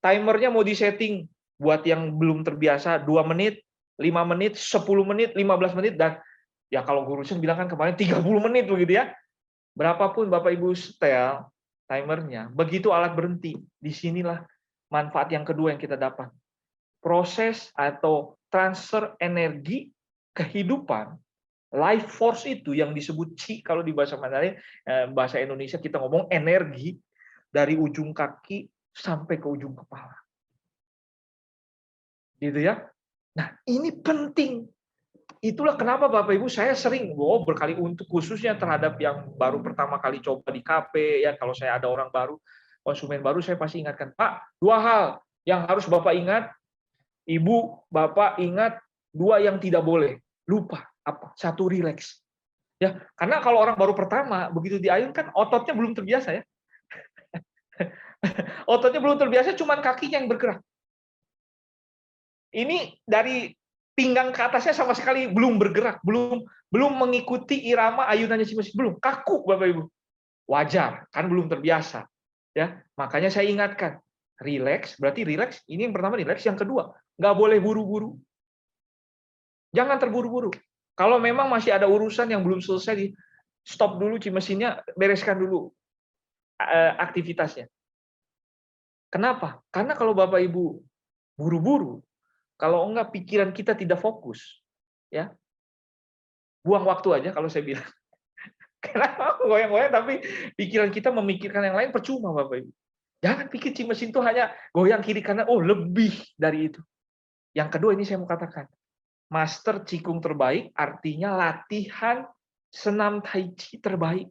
timernya mau disetting buat yang belum terbiasa 2 menit, 5 menit, 10 menit, 15 menit, dan ya kalau Guru Sen bilang kan kemarin 30 menit begitu ya. Berapapun Bapak Ibu setel timernya, begitu alat berhenti, disinilah manfaat yang kedua yang kita dapat. Proses atau transfer energi kehidupan, life force itu yang disebut Qi kalau di bahasa Mandarin, bahasa Indonesia kita ngomong energi, dari ujung kaki sampai ke ujung kepala. Gitu ya. Nah, ini penting. Itulah kenapa Bapak Ibu saya sering berkali untuk khususnya terhadap yang baru pertama kali coba di KP ya, kalau saya ada orang baru, konsumen baru, saya pasti ingatkan, Pak, 2 hal yang harus Bapak ingat, Ibu, Bapak ingat, 2 yang tidak boleh. Lupa. Apa? 1, rileks. Ya, karena kalau orang baru pertama begitu diayunkan ototnya belum terbiasa ya. Ototnya belum terbiasa, cuman kakinya yang bergerak. Ini dari pinggang ke atasnya sama sekali belum bergerak, belum mengikuti irama ayunannya cimes, belum, kaku Bapak Ibu. Wajar, kan belum terbiasa. Ya, makanya saya ingatkan, rileks, berarti rileks, ini yang pertama rileks, yang kedua, nggak boleh buru-buru. Jangan terburu-buru. Kalau memang masih ada urusan yang belum selesai, di stop dulu cimesinnya, bereskan dulu aktivitasnya. Kenapa? Karena kalau Bapak Ibu buru-buru, kalau enggak pikiran kita tidak fokus, ya buang waktu aja kalau saya bilang. Kenapa goyang-goyang tapi pikiran kita memikirkan yang lain, percuma Bapak Ibu. Jangan pikir cimesin itu hanya goyang kiri kanan, oh lebih dari itu. Yang kedua ini saya mau katakan, master Qigong terbaik artinya latihan senam Tai Chi terbaik.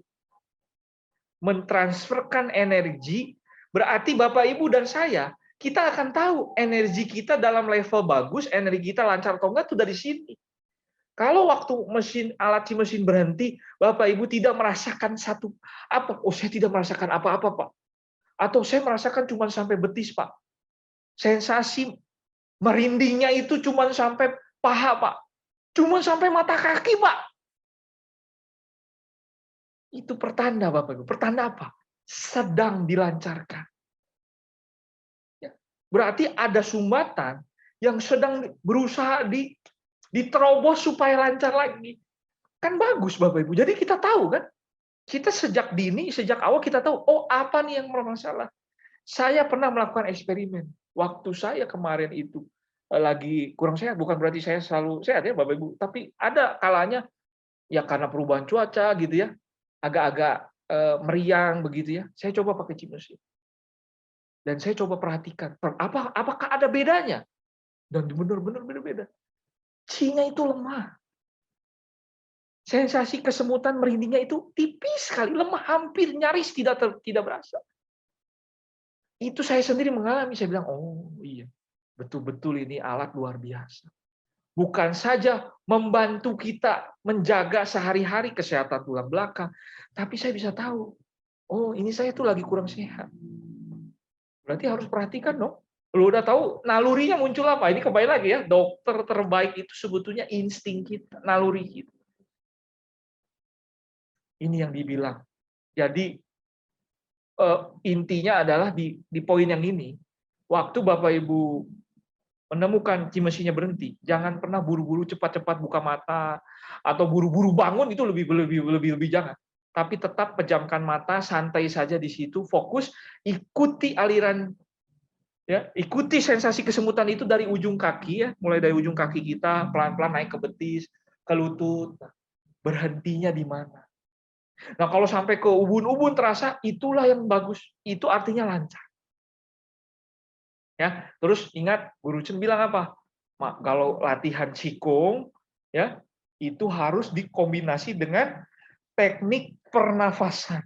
Mentransferkan energi, berarti Bapak Ibu dan saya, kita akan tahu energi kita dalam level bagus, energi kita lancar atau enggak itu dari sini. Kalau waktu alat mesin berhenti, Bapak Ibu tidak merasakan satu apa? Oh, saya tidak merasakan apa-apa, Pak. Atau saya merasakan cuma sampai betis, Pak. Sensasi merindingnya itu cuma sampai paha, Pak. Cuma sampai mata kaki, Pak. Itu pertanda Bapak Ibu. Pertanda apa? Sedang dilancarkan. Ya. Berarti ada sumbatan yang sedang berusaha diterobos supaya lancar lagi. Kan bagus Bapak Ibu. Jadi kita tahu kan, kita sejak dini, sejak awal kita tahu, oh apa nih yang bermasalah. Saya pernah melakukan eksperimen. Waktu saya kemarin itu lagi kurang sehat, bukan berarti saya selalu sehat ya Bapak Ibu, tapi ada kalanya ya karena perubahan cuaca gitu ya, agak-agak meriang begitu ya. Saya coba pakai Cimesin. Dan saya coba perhatikan, apakah ada bedanya? Dan benar-benar beda-beda. Cinya itu lemah. Sensasi kesemutan merindingnya itu tipis sekali, lemah, hampir nyaris tidak berasa. Itu saya sendiri mengalami, saya bilang, oh iya, betul-betul ini alat luar biasa. Bukan saja membantu kita menjaga sehari-hari kesehatan tulang belakang, tapi saya bisa tahu, oh ini saya tuh lagi kurang sehat. Berarti harus perhatikan dong. Lu udah tahu nalurinya muncul apa? Ini kembali lagi ya, dokter terbaik itu sebetulnya insting kita, naluri kita. Ini yang dibilang. Jadi intinya adalah di poin yang ini. Waktu Bapak Ibu menemukan Cimesinya berhenti, jangan pernah buru-buru cepat-cepat buka mata atau buru-buru bangun, itu lebih jangan. Tapi tetap pejamkan mata, santai saja di situ, fokus, ikuti aliran ya, ikuti sensasi kesemutan itu dari ujung kaki ya, mulai dari ujung kaki kita pelan-pelan naik ke betis, ke lutut. Berhentinya di mana? Nah, kalau sampai ke ubun-ubun terasa, itulah yang bagus. Itu artinya lancar. Ya, terus ingat Guru Chen bilang apa? Kalau latihan Qigong ya, itu harus dikombinasi dengan teknik pernafasan.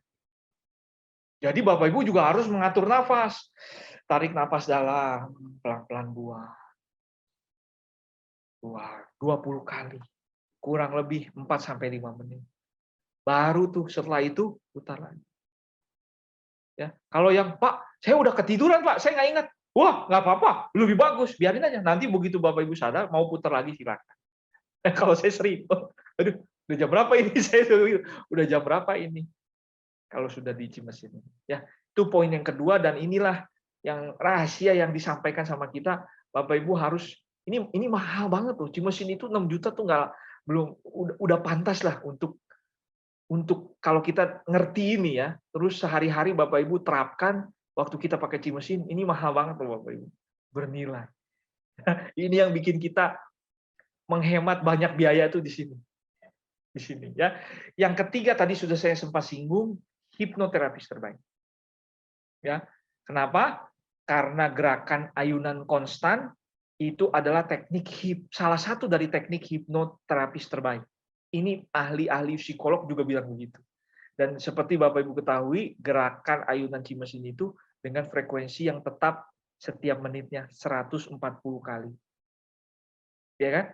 Jadi Bapak Ibu juga harus mengatur nafas. Tarik nafas dalam, pelan-pelan buang. Buang 20 kali. Kurang lebih 4 sampai 5 menit. Baru tuh setelah itu putar lagi. Ya, kalau yang Pak, saya udah ketiduran Pak, saya nggak ingat. Wah, nggak apa-apa, lebih bagus, biarin aja. Nanti begitu Bapak Ibu sadar, mau putar lagi silakan. Kalau saya sering, aduh, udah jam berapa ini? Saya udah jam berapa ini? Kalau sudah di Cimesin. Ya, itu poin yang kedua dan inilah yang rahasia yang disampaikan sama kita. Bapak Ibu harus ini mahal banget loh. Cimesin itu 6 juta tuh nggak belum udah pantas lah untuk kalau kita ngerti ini ya, terus sehari-hari Bapak Ibu terapkan waktu kita pakai Cimesin, ini mahal banget loh Bapak Ibu. Bernilai. Ini yang bikin kita menghemat banyak biaya itu di sini. Di sini ya. Yang ketiga tadi sudah saya sempat singgung, hipnoterapis terbaik. Ya. Kenapa? Karena gerakan ayunan konstan itu adalah salah satu dari teknik hipnoterapis terbaik. Ini ahli-ahli psikolog juga bilang begitu. Dan seperti Bapak Ibu ketahui, gerakan ayunan Cimesin itu dengan frekuensi yang tetap setiap menitnya 140 kali. Ya kan?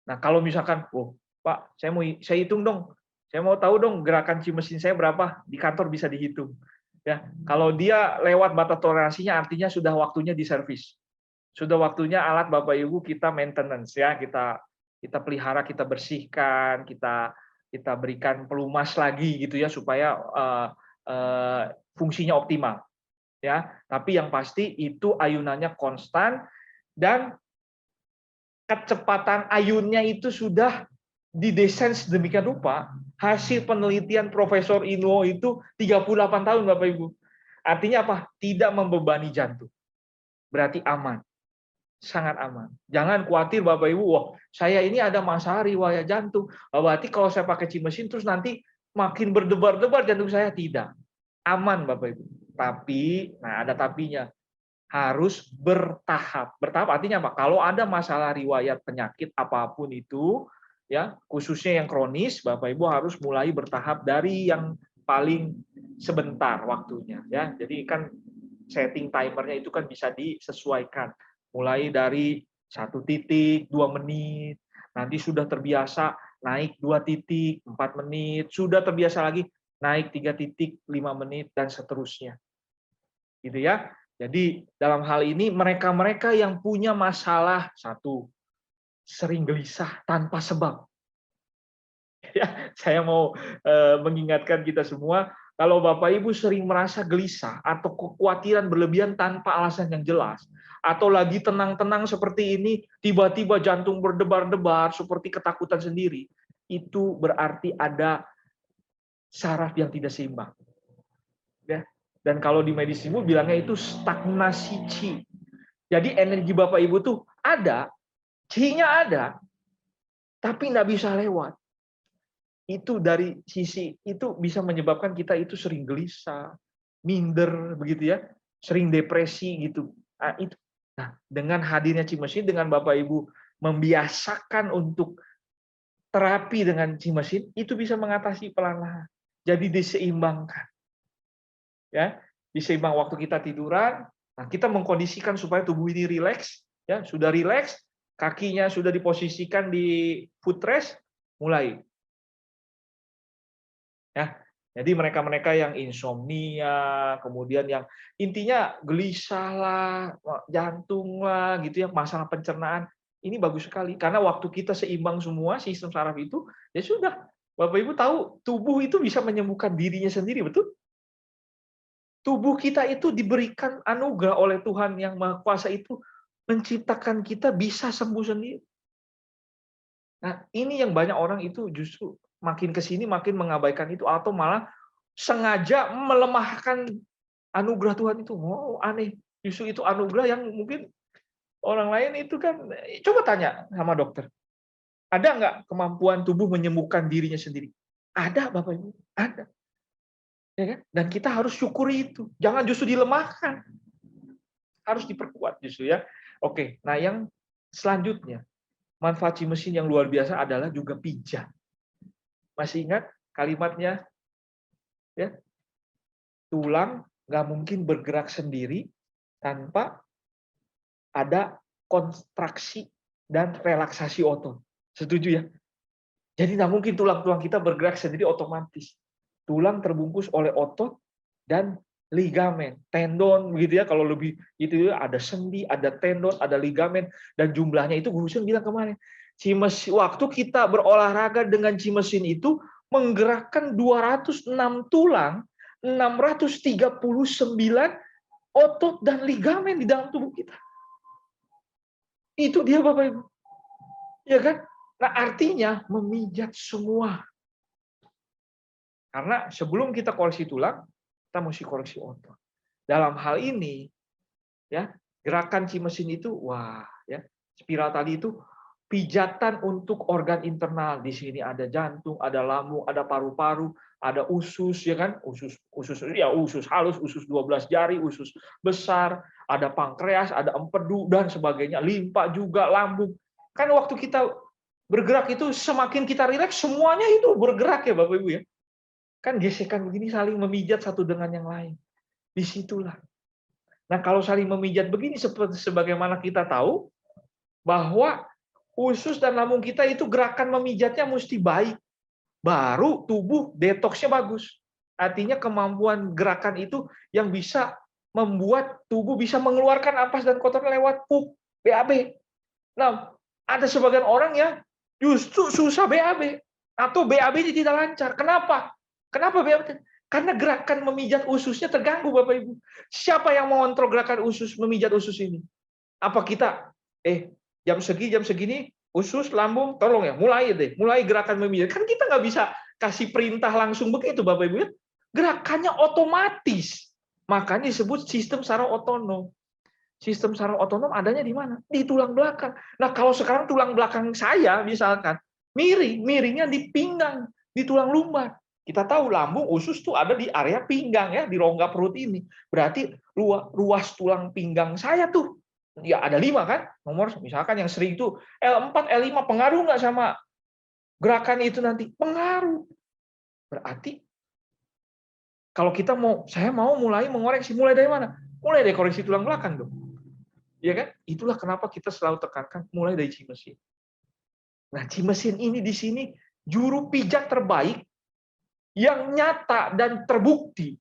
Nah, kalau misalkan, oh, Pak, saya hitung dong. Saya mau tahu dong gerakan Cimesin saya berapa, di kantor bisa dihitung. Ya, kalau dia lewat batas toleransinya artinya sudah waktunya diservis. Sudah waktunya alat Bapak Ibu kita maintenance ya, kita pelihara, kita bersihkan, kita berikan pelumas lagi gitu ya supaya fungsinya optimal. Ya, tapi yang pasti itu ayunannya konstan dan kecepatan ayunnya itu sudah didesain sedemikian rupa. Hasil penelitian Profesor Inuo itu 38 tahun Bapak Ibu. Artinya apa? Tidak membebani jantung. Berarti aman. Sangat aman. Jangan khawatir Bapak Ibu, wah saya ini ada masalah riwayat jantung. Berarti kalau saya pakai Cimesin terus nanti makin berdebar-debar jantung saya. Tidak. Aman Bapak Ibu. Tapi, nah ada tapinya. Harus bertahap. Bertahap artinya apa? Kalau ada masalah riwayat penyakit apapun itu, ya khususnya yang kronis, Bapak Ibu harus mulai bertahap dari yang paling sebentar waktunya. Ya, jadi kan setting timernya itu kan bisa disesuaikan. Mulai dari 1 titik, 2 menit, nanti sudah terbiasa naik 2 titik, 4 menit, sudah terbiasa lagi naik 3 titik, 5 menit, dan seterusnya. Gitu ya. Jadi dalam hal ini mereka-mereka yang punya masalah, satu, sering gelisah tanpa sebab. Ya, saya mau mengingatkan kita semua, kalau Bapak Ibu sering merasa gelisah atau kekhawatiran berlebihan tanpa alasan yang jelas, atau lagi tenang-tenang seperti ini, tiba-tiba jantung berdebar-debar seperti ketakutan sendiri, itu berarti ada saraf yang tidak seimbang. Ya. Dan kalau di medis ilmu bilangnya itu stagnasi qi. Jadi energi Bapak Ibu tuh ada, qi-nya ada, tapi nggak bisa lewat. Itu dari sisi itu bisa menyebabkan kita itu sering gelisah, minder begitu ya, sering depresi gitu. Itu. Nah, dengan hadirnya Cimesin, dengan Bapak Ibu membiasakan untuk terapi dengan Cimesin, itu bisa mengatasi pelan-pelan. Jadi diseimbangkan. Ya, diseimbang waktu kita tiduran, nah kita mengkondisikan supaya tubuh ini rileks, ya, sudah rileks, kakinya sudah diposisikan di footrest, mulai. Ya, jadi mereka-mereka yang insomnia, kemudian yang intinya gelisah lah, jantung lah, gitu ya, masalah pencernaan, ini bagus sekali karena waktu kita seimbang semua sistem saraf itu, ya sudah, Bapak Ibu tahu tubuh itu bisa menyembuhkan dirinya sendiri, betul? Tubuh kita itu diberikan anugerah oleh Tuhan yang Maha Kuasa itu menciptakan kita bisa sembuh sendiri. Nah, ini yang banyak orang itu justru makin ke sini makin mengabaikan itu atau malah sengaja melemahkan anugerah Tuhan itu. Oh, aneh. Justru itu anugerah yang mungkin orang lain itu kan, coba tanya sama dokter. Ada nggak kemampuan tubuh menyembuhkan dirinya sendiri? Ada, Bapak Ibu. Ada. Ya kan? Dan kita harus syukuri itu. Jangan justru dilemahkan. Harus diperkuat justru ya. Oke, nah yang selanjutnya, manfaat mesin yang luar biasa adalah juga pijat. Masih ingat kalimatnya? Ya, tulang nggak mungkin bergerak sendiri tanpa ada kontraksi dan relaksasi otot. Setuju ya? Jadi nggak mungkin tulang-tulang kita bergerak sendiri otomatis. Tulang terbungkus oleh otot dan ligamen, tendon begitu ya, kalau lebih itu ya, ada sendi, ada tendon, ada ligamen, dan jumlahnya itu Gusun bilang kemarin. Waktu kita berolahraga dengan Cimesin itu menggerakkan 206 tulang, 639 otot dan ligamen di dalam tubuh kita. Itu dia Bapak Ibu. Ya kan? Nah, artinya memijat semua. Karena sebelum kita koreksi tulang, kita mesti koreksi otot. Dalam hal ini, ya, gerakan Cimesin itu, wah, ya, spiral tadi itu pijatan untuk organ internal. Di sini ada jantung, ada lambung, ada paru-paru, ada usus, ya kan? Usus halus, usus 12 jari, usus besar, ada pankreas, ada empedu dan sebagainya, limpa juga, lambung. Kan waktu kita bergerak itu semakin kita rileks, semuanya itu bergerak ya Bapak Ibu ya. Kan gesekan begini saling memijat satu dengan yang lain. Disitulah. Nah, kalau saling memijat begini, seperti sebagaimana kita tahu bahwa usus dan lambung kita itu gerakan memijatnya mesti baik. Baru tubuh detoksnya bagus. Artinya kemampuan gerakan itu yang bisa membuat tubuh bisa mengeluarkan ampas dan kotoran lewat pup, BAB. Nah, ada sebagian orang yang justru susah BAB atau BAB-nya tidak lancar. Kenapa? Kenapa BAB? Karena gerakan memijat ususnya terganggu, Bapak Ibu. Siapa yang mengontrol gerakan usus memijat usus ini? Apa kita jam segini usus lambung tolong ya, mulai gerakan memijat. Kan kita nggak bisa kasih perintah langsung begitu Bapak Ibu ya. Gerakannya otomatis. Makanya disebut sistem saraf otonom. Sistem saraf otonom adanya di mana? Di tulang belakang. Nah, kalau sekarang tulang belakang saya misalkan miringnya di pinggang, di tulang lumbar. Kita tahu lambung, usus tuh ada di area pinggang ya, di rongga perut ini. Berarti ruas tulang pinggang saya tuh ya ada 5 kan? Nomor misalkan yang sering itu L4, L5 pengaruh nggak sama gerakan itu nanti? Pengaruh. Berarti kalau saya mau mulai mengoreksi, mulai dari mana? Mulai dari koreksi tulang belakang dong. Ya kan? Itulah kenapa kita selalu tekankan mulai dari Cimesin. Nah, Cimesin ini di sini juru pijat terbaik yang nyata dan terbukti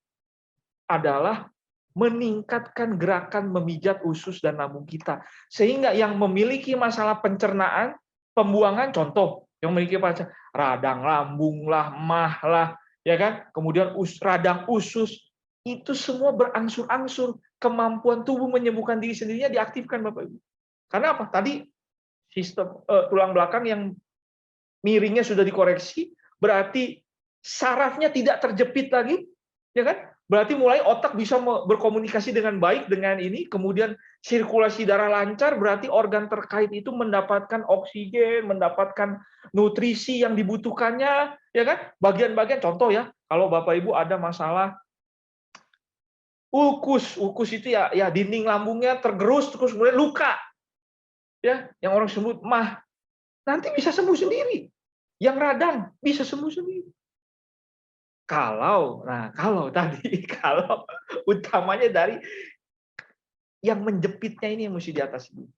adalah meningkatkan gerakan memijat usus dan lambung kita. Sehingga yang memiliki masalah pencernaan, pembuangan, contoh, Yang memiliki radang lambung lah, mah lah, ya kan? Kemudian radang usus, itu semua berangsur-angsur kemampuan tubuh menyembuhkan diri sendirinya diaktifkan, Bapak Ibu. Karena apa? Tadi sistem tulang belakang yang miringnya sudah dikoreksi, berarti sarafnya tidak terjepit lagi, ya kan? Berarti mulai otak bisa berkomunikasi dengan baik dengan ini, kemudian sirkulasi darah lancar, berarti organ terkait itu mendapatkan oksigen, mendapatkan nutrisi yang dibutuhkannya, ya kan? Bagian-bagian contoh ya, kalau Bapak Ibu ada masalah ukus itu ya dinding lambungnya tergerus terus kemudian luka, ya, yang orang sebut mah, nanti bisa sembuh sendiri. Yang radang bisa sembuh sendiri. Kalau tadi, kalau utamanya dari yang menjepitnya ini yang mesti diatasi dulu.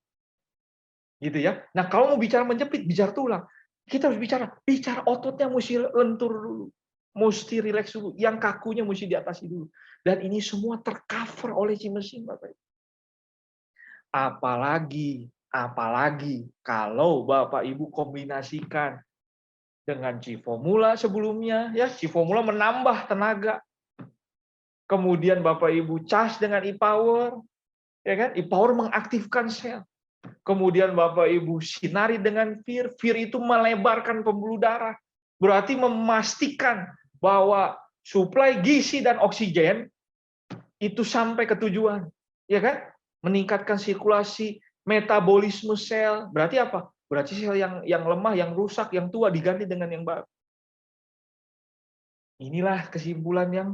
Gitu ya. Nah, kalau mau bicara menjepit, bicara tulang. Kita harus bicara ototnya mesti lentur dulu. Mesti rileks dulu. Yang kakunya mesti diatasi dulu. Dan ini semua tercover oleh si mesin, Bapak Ibu. Apalagi kalau Bapak Ibu kombinasikan dengan Cifomula sebelumnya, ya Cifomula menambah tenaga. Kemudian Bapak Ibu cas dengan e-power, ya kan? E-power mengaktifkan sel. Kemudian Bapak Ibu sinari dengan VIR, VIR itu melebarkan pembuluh darah. Berarti memastikan bahwa suplai gizi dan oksigen itu sampai ke tujuan, ya kan? Meningkatkan sirkulasi, metabolisme sel. Berarti apa? Berarti sel yang lemah, yang rusak, yang tua diganti dengan yang baru. Inilah kesimpulan yang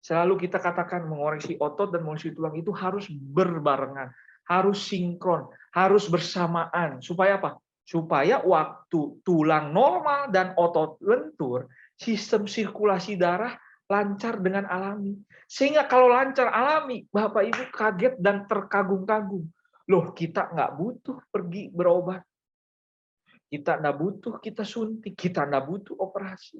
selalu kita katakan, mengoreksi otot dan mengoreksi tulang itu harus berbarengan, harus sinkron, harus bersamaan. Supaya apa? Supaya waktu tulang normal dan otot lentur, sistem sirkulasi darah lancar dengan alami. Sehingga kalau lancar alami, Bapak Ibu kaget dan terkagum-kagum. Loh, kita nggak butuh pergi berobat. Kita nggak butuh kita suntik, kita nggak butuh operasi.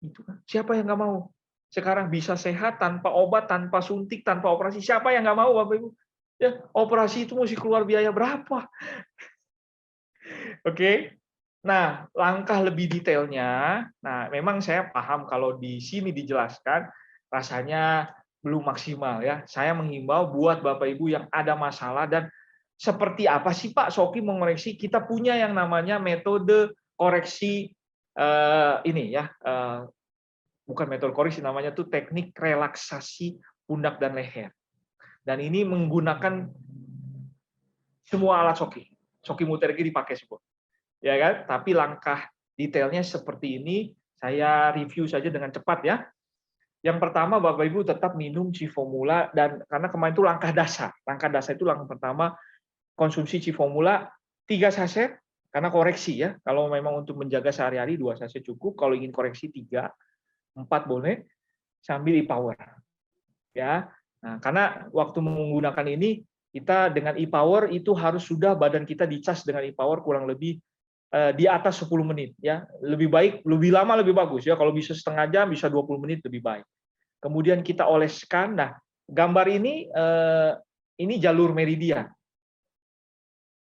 Itu kan. Siapa yang nggak mau? Sekarang bisa sehat tanpa obat, tanpa suntik, tanpa operasi. Siapa yang nggak mau, Bapak Ibu? Ya, operasi itu mesti keluar biaya berapa? Oke. Nah, langkah lebih detailnya, nah memang saya paham kalau di sini dijelaskan rasanya belum maksimal ya. Saya menghimbau buat Bapak Ibu yang ada masalah dan seperti apa sih Pak Soki mengoreksi? Kita punya yang namanya metode koreksi ini ya, bukan metode koreksi, namanya tuh teknik relaksasi pundak dan leher. Dan ini menggunakan semua alat Soki. Soki Mutergi dipakai semua. Ya kan? Tapi langkah detailnya seperti ini, saya review saja dengan cepat ya. Yang pertama Bapak Ibu tetap minum Cifomula, dan karena kemarin itu langkah dasar. Langkah dasar itu langkah pertama, konsumsi Cifomula 3 saset karena koreksi ya. Kalau memang untuk menjaga sehari-hari 2 saset cukup, kalau ingin koreksi 3, 4 boleh sambil e-power. Ya. Nah, karena waktu menggunakan ini kita dengan e-power itu harus sudah badan kita dicas dengan e-power kurang lebih di atas 10 menit ya. Lebih baik, lebih lama lebih bagus ya. Kalau bisa setengah jam, bisa 20 menit lebih baik. Kemudian kita oleskan. Nah, gambar ini jalur meridian.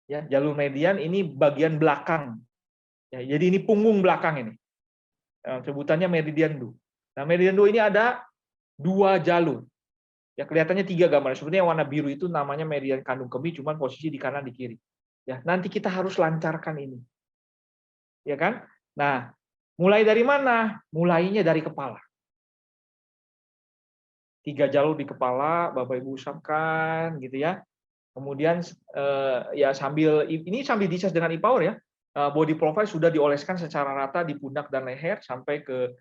Ya, jalur meridian ini bagian belakang. Ya, jadi ini punggung belakang ini. Sebutannya meridian 2. Nah, meridian 2 ini ada 2 jalur. Ya, kelihatannya 3 gambar. Sebenarnya yang warna biru itu namanya meridian kandung kemih, cuman posisi di kanan di kiri. Ya, nanti kita harus lancarkan ini. Ya kan? Nah, mulai dari mana? Mulainya dari kepala. 3 jalur di kepala, Bapak Ibu usapkan gitu ya. Kemudian ya sambil dicas dengan e-power ya. Body profile sudah dioleskan secara rata di pundak dan leher sampai ke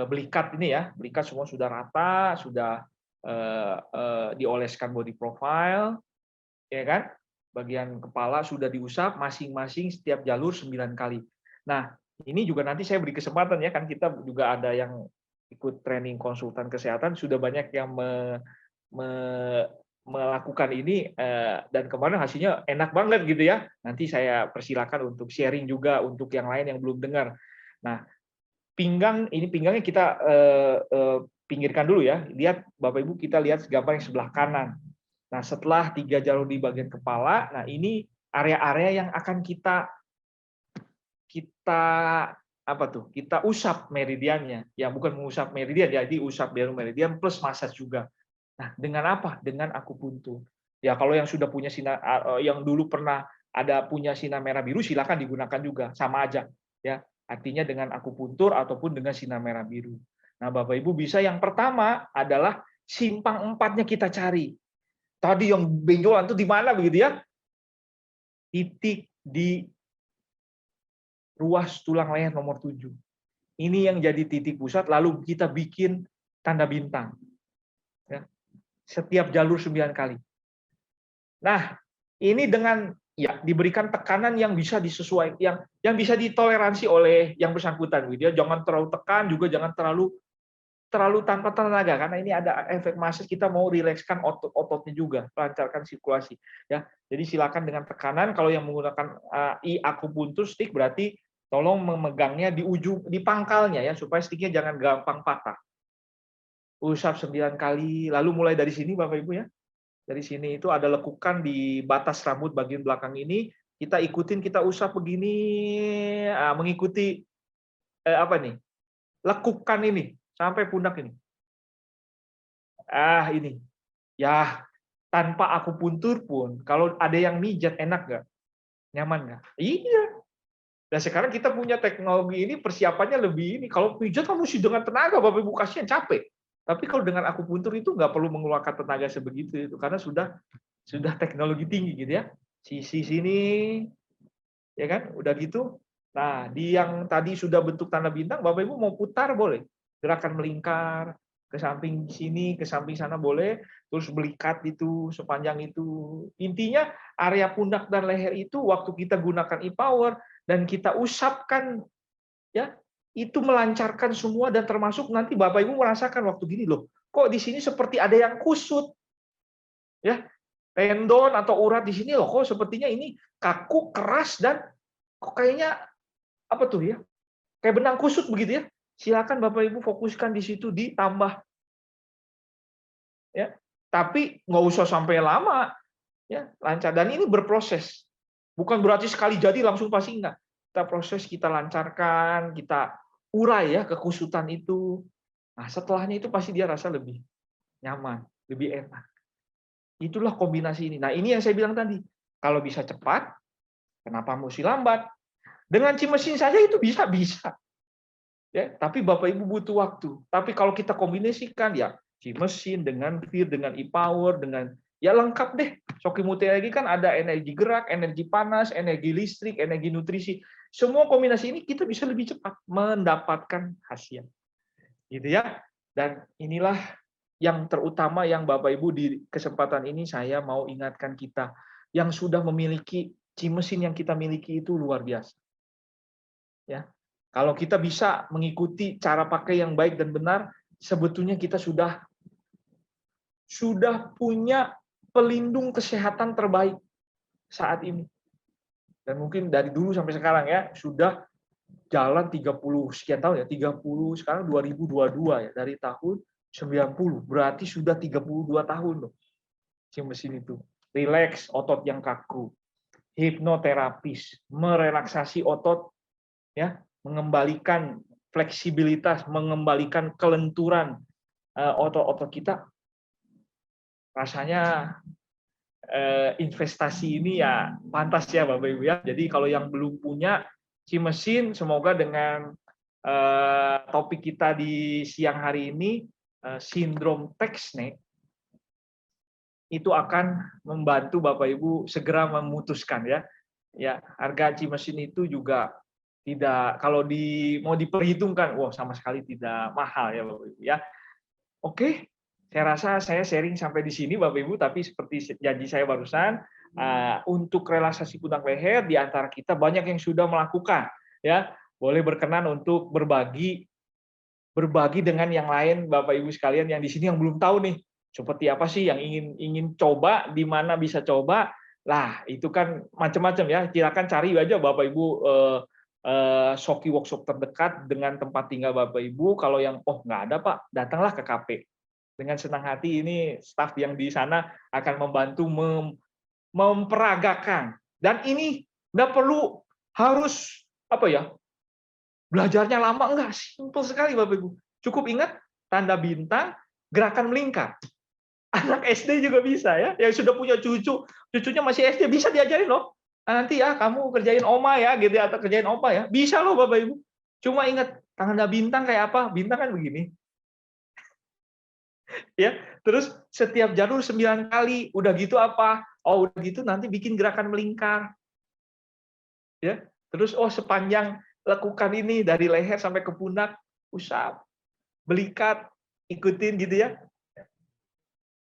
belikat ini ya. Belikat semua sudah rata, sudah dioleskan body profile, ya kan? Bagian kepala sudah diusap masing-masing setiap jalur 9 kali. Nah, ini juga nanti saya beri kesempatan ya, kan kita juga ada yang ikut training konsultan kesehatan, sudah banyak yang melakukan ini dan kemarin hasilnya enak banget gitu ya. Nanti saya persilakan untuk sharing juga untuk yang lain yang belum dengar. Nah, pinggangnya kita pinggirkan dulu ya. Lihat Bapak Ibu, kita lihat gambar yang sebelah kanan. Nah, setelah 3 jalur di bagian kepala, nah ini area-area yang akan kita kita kita usap meridiannya. Ya, bukan mengusap meridian, jadi usap meridian plus massage juga. Nah, dengan apa? Dengan akupuntur. Ya, kalau yang sudah punya yang dulu pernah punya sinar merah biru, silakan digunakan juga, sama aja. Ya, artinya dengan akupuntur ataupun dengan sinar merah biru. Nah, Bapak Ibu bisa yang pertama adalah simpang 4-nya kita cari. Tadi yang benjolan itu di mana begitu ya? Titik di ruas tulang leher nomor 7. Ini yang jadi titik pusat, lalu kita bikin tanda bintang. Ya, setiap jalur 9 kali. Nah, ini dengan diberikan tekanan yang bisa disesuaikan, yang bisa ditoleransi oleh yang bersangkutan gitu ya. Jangan terlalu tekan, juga jangan terlalu tanpa tenaga, karena ini ada efek massage, kita mau rilekskan ototnya juga, lancarkan sirkulasi ya. Jadi silakan dengan tekanan. Kalau yang menggunakan akupuntur stick berarti tolong memegangnya di pangkalnya ya, supaya sticknya jangan gampang patah. Usap 9 kali, lalu mulai dari sini Bapak Ibu ya. Dari sini itu ada lekukan di batas rambut bagian belakang ini, kita ikutin, kita usap begini, mengikuti lekukan ini sampai pundak ini. Ini. Ya, tanpa akupuntur pun kalau ada yang mijat enak nggak? Nyaman nggak? Iya. Dan sekarang kita punya teknologi ini, persiapannya lebih ini. Kalau pijat kan mesti dengan tenaga, Bapak Ibu, kasihan capek. Tapi kalau dengan akupuntur itu nggak perlu mengeluarkan tenaga sebegitu itu, karena sudah teknologi tinggi gitu ya. Sisi sini, ya kan, udah gitu. Nah, di yang tadi sudah bentuk tanda bintang, Bapak Ibu mau putar boleh. Gerakan melingkar ke samping sini, ke samping sana boleh, terus belikat itu sepanjang itu. Intinya area pundak dan leher itu waktu kita gunakan e-power dan kita usapkan ya, itu melancarkan semua, dan termasuk nanti Bapak Ibu merasakan waktu gini loh, kok di sini seperti ada yang kusut. Ya, tendon atau urat di sini loh kok sepertinya ini kaku, keras, dan kok kayaknya ya? Kayak benang kusut begitu ya. Silakan Bapak Ibu fokuskan di situ, ditambah ya. Tapi nggak usah sampai lama ya, lancar, dan ini berproses. Bukan berarti sekali jadi langsung pasti enggak. Kita proses, kita lancarkan, kita urai ya kekusutan itu. Nah, setelahnya itu pasti dia rasa lebih nyaman, lebih enak. Itulah kombinasi ini. Nah, ini yang saya bilang tadi. Kalau bisa cepat, kenapa mesti lambat? Dengan mesin saja itu bisa. Ya, tapi Bapak Ibu butuh waktu. Tapi kalau kita kombinasikan ya mesin dengan Vir, dengan e-power, dengan ya lengkap deh. Shoki Muteri kan ada energi gerak, energi panas, energi listrik, energi nutrisi. Semua kombinasi ini kita bisa lebih cepat mendapatkan hasil. Gitu ya. Dan inilah yang terutama yang Bapak Ibu di kesempatan ini saya mau ingatkan kita yang sudah memiliki mesin yang kita miliki itu luar biasa. Ya. Kalau kita bisa mengikuti cara pakai yang baik dan benar, sebetulnya kita sudah punya pelindung kesehatan terbaik saat ini. Dan mungkin dari dulu sampai sekarang ya, sudah jalan 30 sekian tahun ya, 30 sekarang 2022 ya, dari tahun 90. Berarti sudah 32 tahun loh. Si mesin itu. Rileks otot yang kaku. Hipnoterapis, merelaksasi otot ya, mengembalikan fleksibilitas, mengembalikan kelenturan otot-otot kita. Rasanya investasi ini ya pantas ya Bapak Ibu ya. Jadi kalau yang belum punya mesin, semoga dengan topik kita di siang hari ini, sindrom Texne, itu akan membantu Bapak Ibu segera memutuskan ya. Ya, harga mesin itu juga tidak, kalau mau diperhitungkan, wah sama sekali tidak mahal ya Bapak Ibu ya. Oke, saya rasa saya sharing sampai di sini Bapak Ibu, tapi seperti janji saya barusan, untuk relaksasi pundak leher di antara kita banyak yang sudah melakukan ya. Boleh berkenan untuk berbagi dengan yang lain Bapak Ibu sekalian yang di sini yang belum tahu nih, seperti apa sih yang ingin coba, di mana bisa coba. Lah, itu kan macam-macam ya. Silakan cari aja Bapak Ibu Shoki workshop terdekat dengan tempat tinggal Bapak Ibu. Kalau yang nggak ada Pak, datanglah ke KP. Dengan senang hati ini staf yang di sana akan membantu memperagakan. Dan ini nggak perlu harus apa ya, belajarnya lama, enggak, simpel sekali Bapak Ibu. Cukup ingat tanda bintang, gerakan melingkar. Anak SD juga bisa ya, yang sudah punya cucunya masih SD bisa diajarin loh. "Ah, nanti ya kamu kerjain oma ya," gitu ya, atau kerjain opa ya. Bisa loh Bapak Ibu. Cuma ingat tanda bintang kayak apa? Bintang kan begini, ya. Terus setiap jalur 9 kali. Udah gitu apa? Oh, udah gitu nanti bikin gerakan melingkar, ya. Terus oh sepanjang lekukan ini dari leher sampai ke pundak, push-up, belikat, ikutin gitu ya.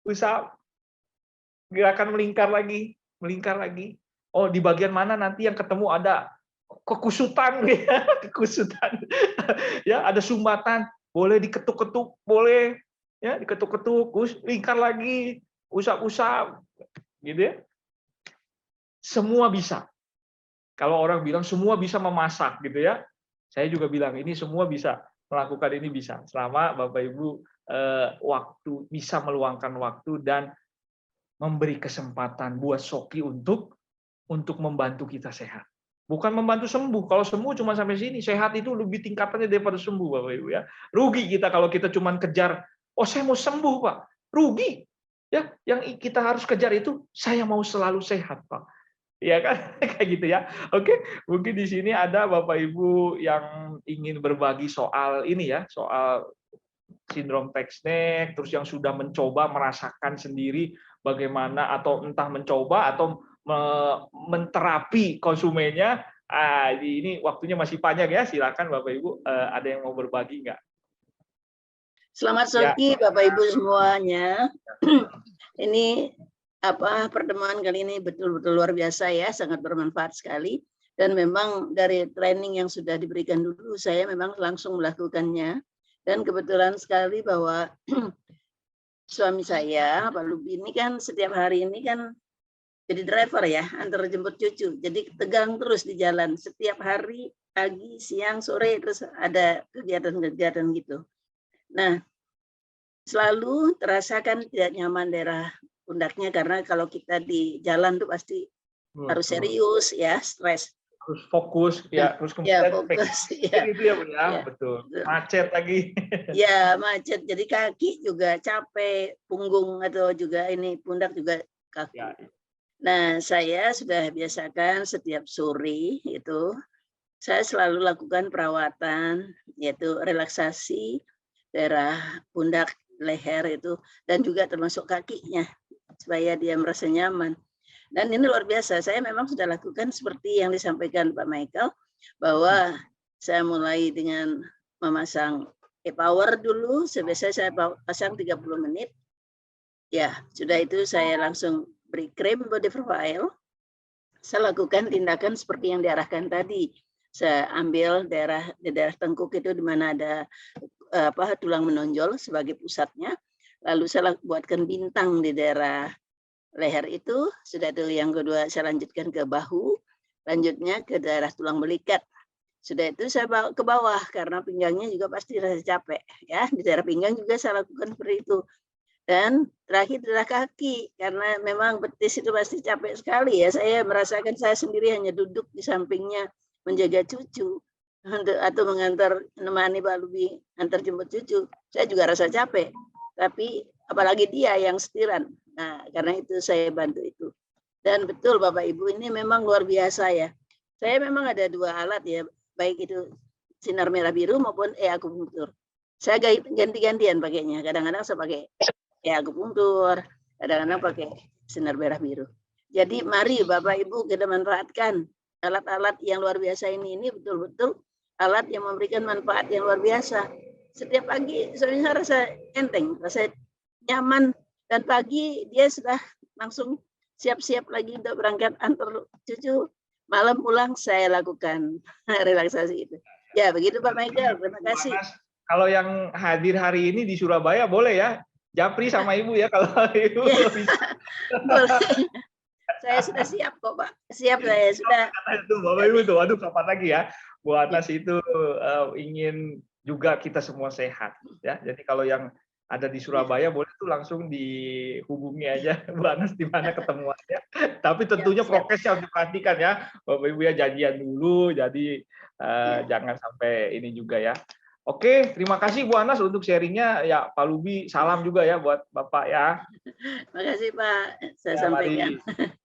Push-up, gerakan melingkar lagi. Oh, di bagian mana nanti yang ketemu ada kekusutan ya, kekusutan. Ya, ada sumbatan, boleh diketuk-ketuk, boleh ya, diketuk-ketuk, terus lingkar lagi, usap-usap, gitu ya. Semua bisa. Kalau orang bilang semua bisa memasak gitu ya. Saya juga bilang ini semua bisa, melakukan ini bisa. Selama Bapak Ibu waktu bisa meluangkan waktu dan memberi kesempatan buat Soki untuk membantu kita sehat. Bukan membantu sembuh. Kalau sembuh cuma sampai sini, sehat itu lebih tingkatannya daripada sembuh, Bapak Ibu ya. Rugi kita kalau kita cuma kejar, "Oh, saya mau sembuh, Pak." Rugi. Ya, yang kita harus kejar itu saya mau selalu sehat, Pak. Iya kan? Kayak gitu ya. Oke, mungkin di sini ada Bapak Ibu yang ingin berbagi soal ini ya, soal sindrom Textneck, terus yang sudah mencoba merasakan sendiri bagaimana atau entah mencoba atau menterapi konsumennya. Ini waktunya masih panjang ya. Silakan Bapak Ibu, ada yang mau berbagi nggak? Selamat Ya. sore Bapak Ibu semuanya. Ini pertemuan kali ini betul-betul luar biasa ya, sangat bermanfaat sekali. Dan memang dari training yang sudah diberikan dulu, saya memang langsung melakukannya. Dan kebetulan sekali bahwa suami saya, Pak Lubi ini kan setiap hari ini kan jadi driver ya, antar jemput cucu. Jadi tegang terus di jalan. Setiap hari, pagi, siang, sore, terus ada kegiatan-kegiatan gitu. Nah, selalu terasakan tidak nyaman daerah pundaknya karena kalau kita di jalan tuh pasti harus serius ya, stres. Harus fokus ya, terus Ya, kemudian fokus ya. itu ya, Bu ya, betul. Macet lagi. Ya, macet. Jadi kaki juga capek, punggung atau juga ini pundak juga kaku. Ya. Nah, saya sudah biasakan setiap sore itu saya selalu lakukan perawatan yaitu relaksasi daerah pundak, leher itu dan juga termasuk kakinya supaya dia merasa nyaman. Dan ini luar biasa. Saya memang sudah lakukan seperti yang disampaikan Pak Michael bahwa saya mulai dengan memasang e-power dulu. Biasanya saya pasang 30 menit. Ya, sudah itu saya langsung beri krim body profile. Saya lakukan tindakan seperti yang diarahkan tadi. Saya ambil di daerah tengkuk itu di mana ada tulang menonjol sebagai pusatnya. Lalu saya buatkan bintang di daerah leher itu. Sudah itu yang kedua saya lanjutkan ke bahu. Lanjutnya ke daerah tulang belikat. Sudah itu saya bawa ke bawah karena pinggangnya juga pasti rasa capek. Ya, di daerah pinggang juga saya lakukan seperti itu. Dan terakhir adalah kaki, karena memang betis itu pasti capek sekali ya. Saya merasakan saya sendiri hanya duduk di sampingnya menjaga cucu atau menemani Pak Lubi antar jemput cucu. Saya juga rasa capek, tapi apalagi dia yang setiran. Nah, karena itu saya bantu itu. Dan betul Bapak Ibu, ini memang luar biasa ya. Saya memang ada 2 alat ya, baik itu sinar merah biru maupun akupunktur. Saya ganti-gantian pakainya. Kadang-kadang saya pakai akupunktur, kadang-kadang pakai sinar merah biru. Jadi mari Bapak Ibu kita manfaatkan alat-alat yang luar biasa ini betul-betul alat yang memberikan manfaat yang luar biasa. Setiap pagi saya rasa enteng, rasa nyaman dan pagi dia sudah langsung siap-siap lagi untuk berangkat antar cucu. Malam pulang saya lakukan relaksasi itu. Ya begitu Pak Michael, terima kasih. Kalau yang hadir hari ini di Surabaya boleh ya, Japri sama Ibu ya kalau Ibu bisa. Boleh. Saya sudah siap kok Pak. Siap saya sudah. Itu Bapak Ibu tuh, aduh kapan lagi ya. Bu Atas itu ingin juga kita semua sehat ya. Jadi kalau yang ada di Surabaya, boleh tuh langsung dihubungi aja Bu Anas di mana ketemuannya. Tapi Siap, tentunya siap. prokesnya harus diperhatikan ya, Bapak Ibu ya, janjian dulu, jadi Ya. jangan sampai ini juga ya. Oke, terima kasih Bu Anas untuk sharingnya. Ya, Pak Lubi, salam juga ya buat Bapak ya. Makasih Pak, saya Ya, sampaikan. mari.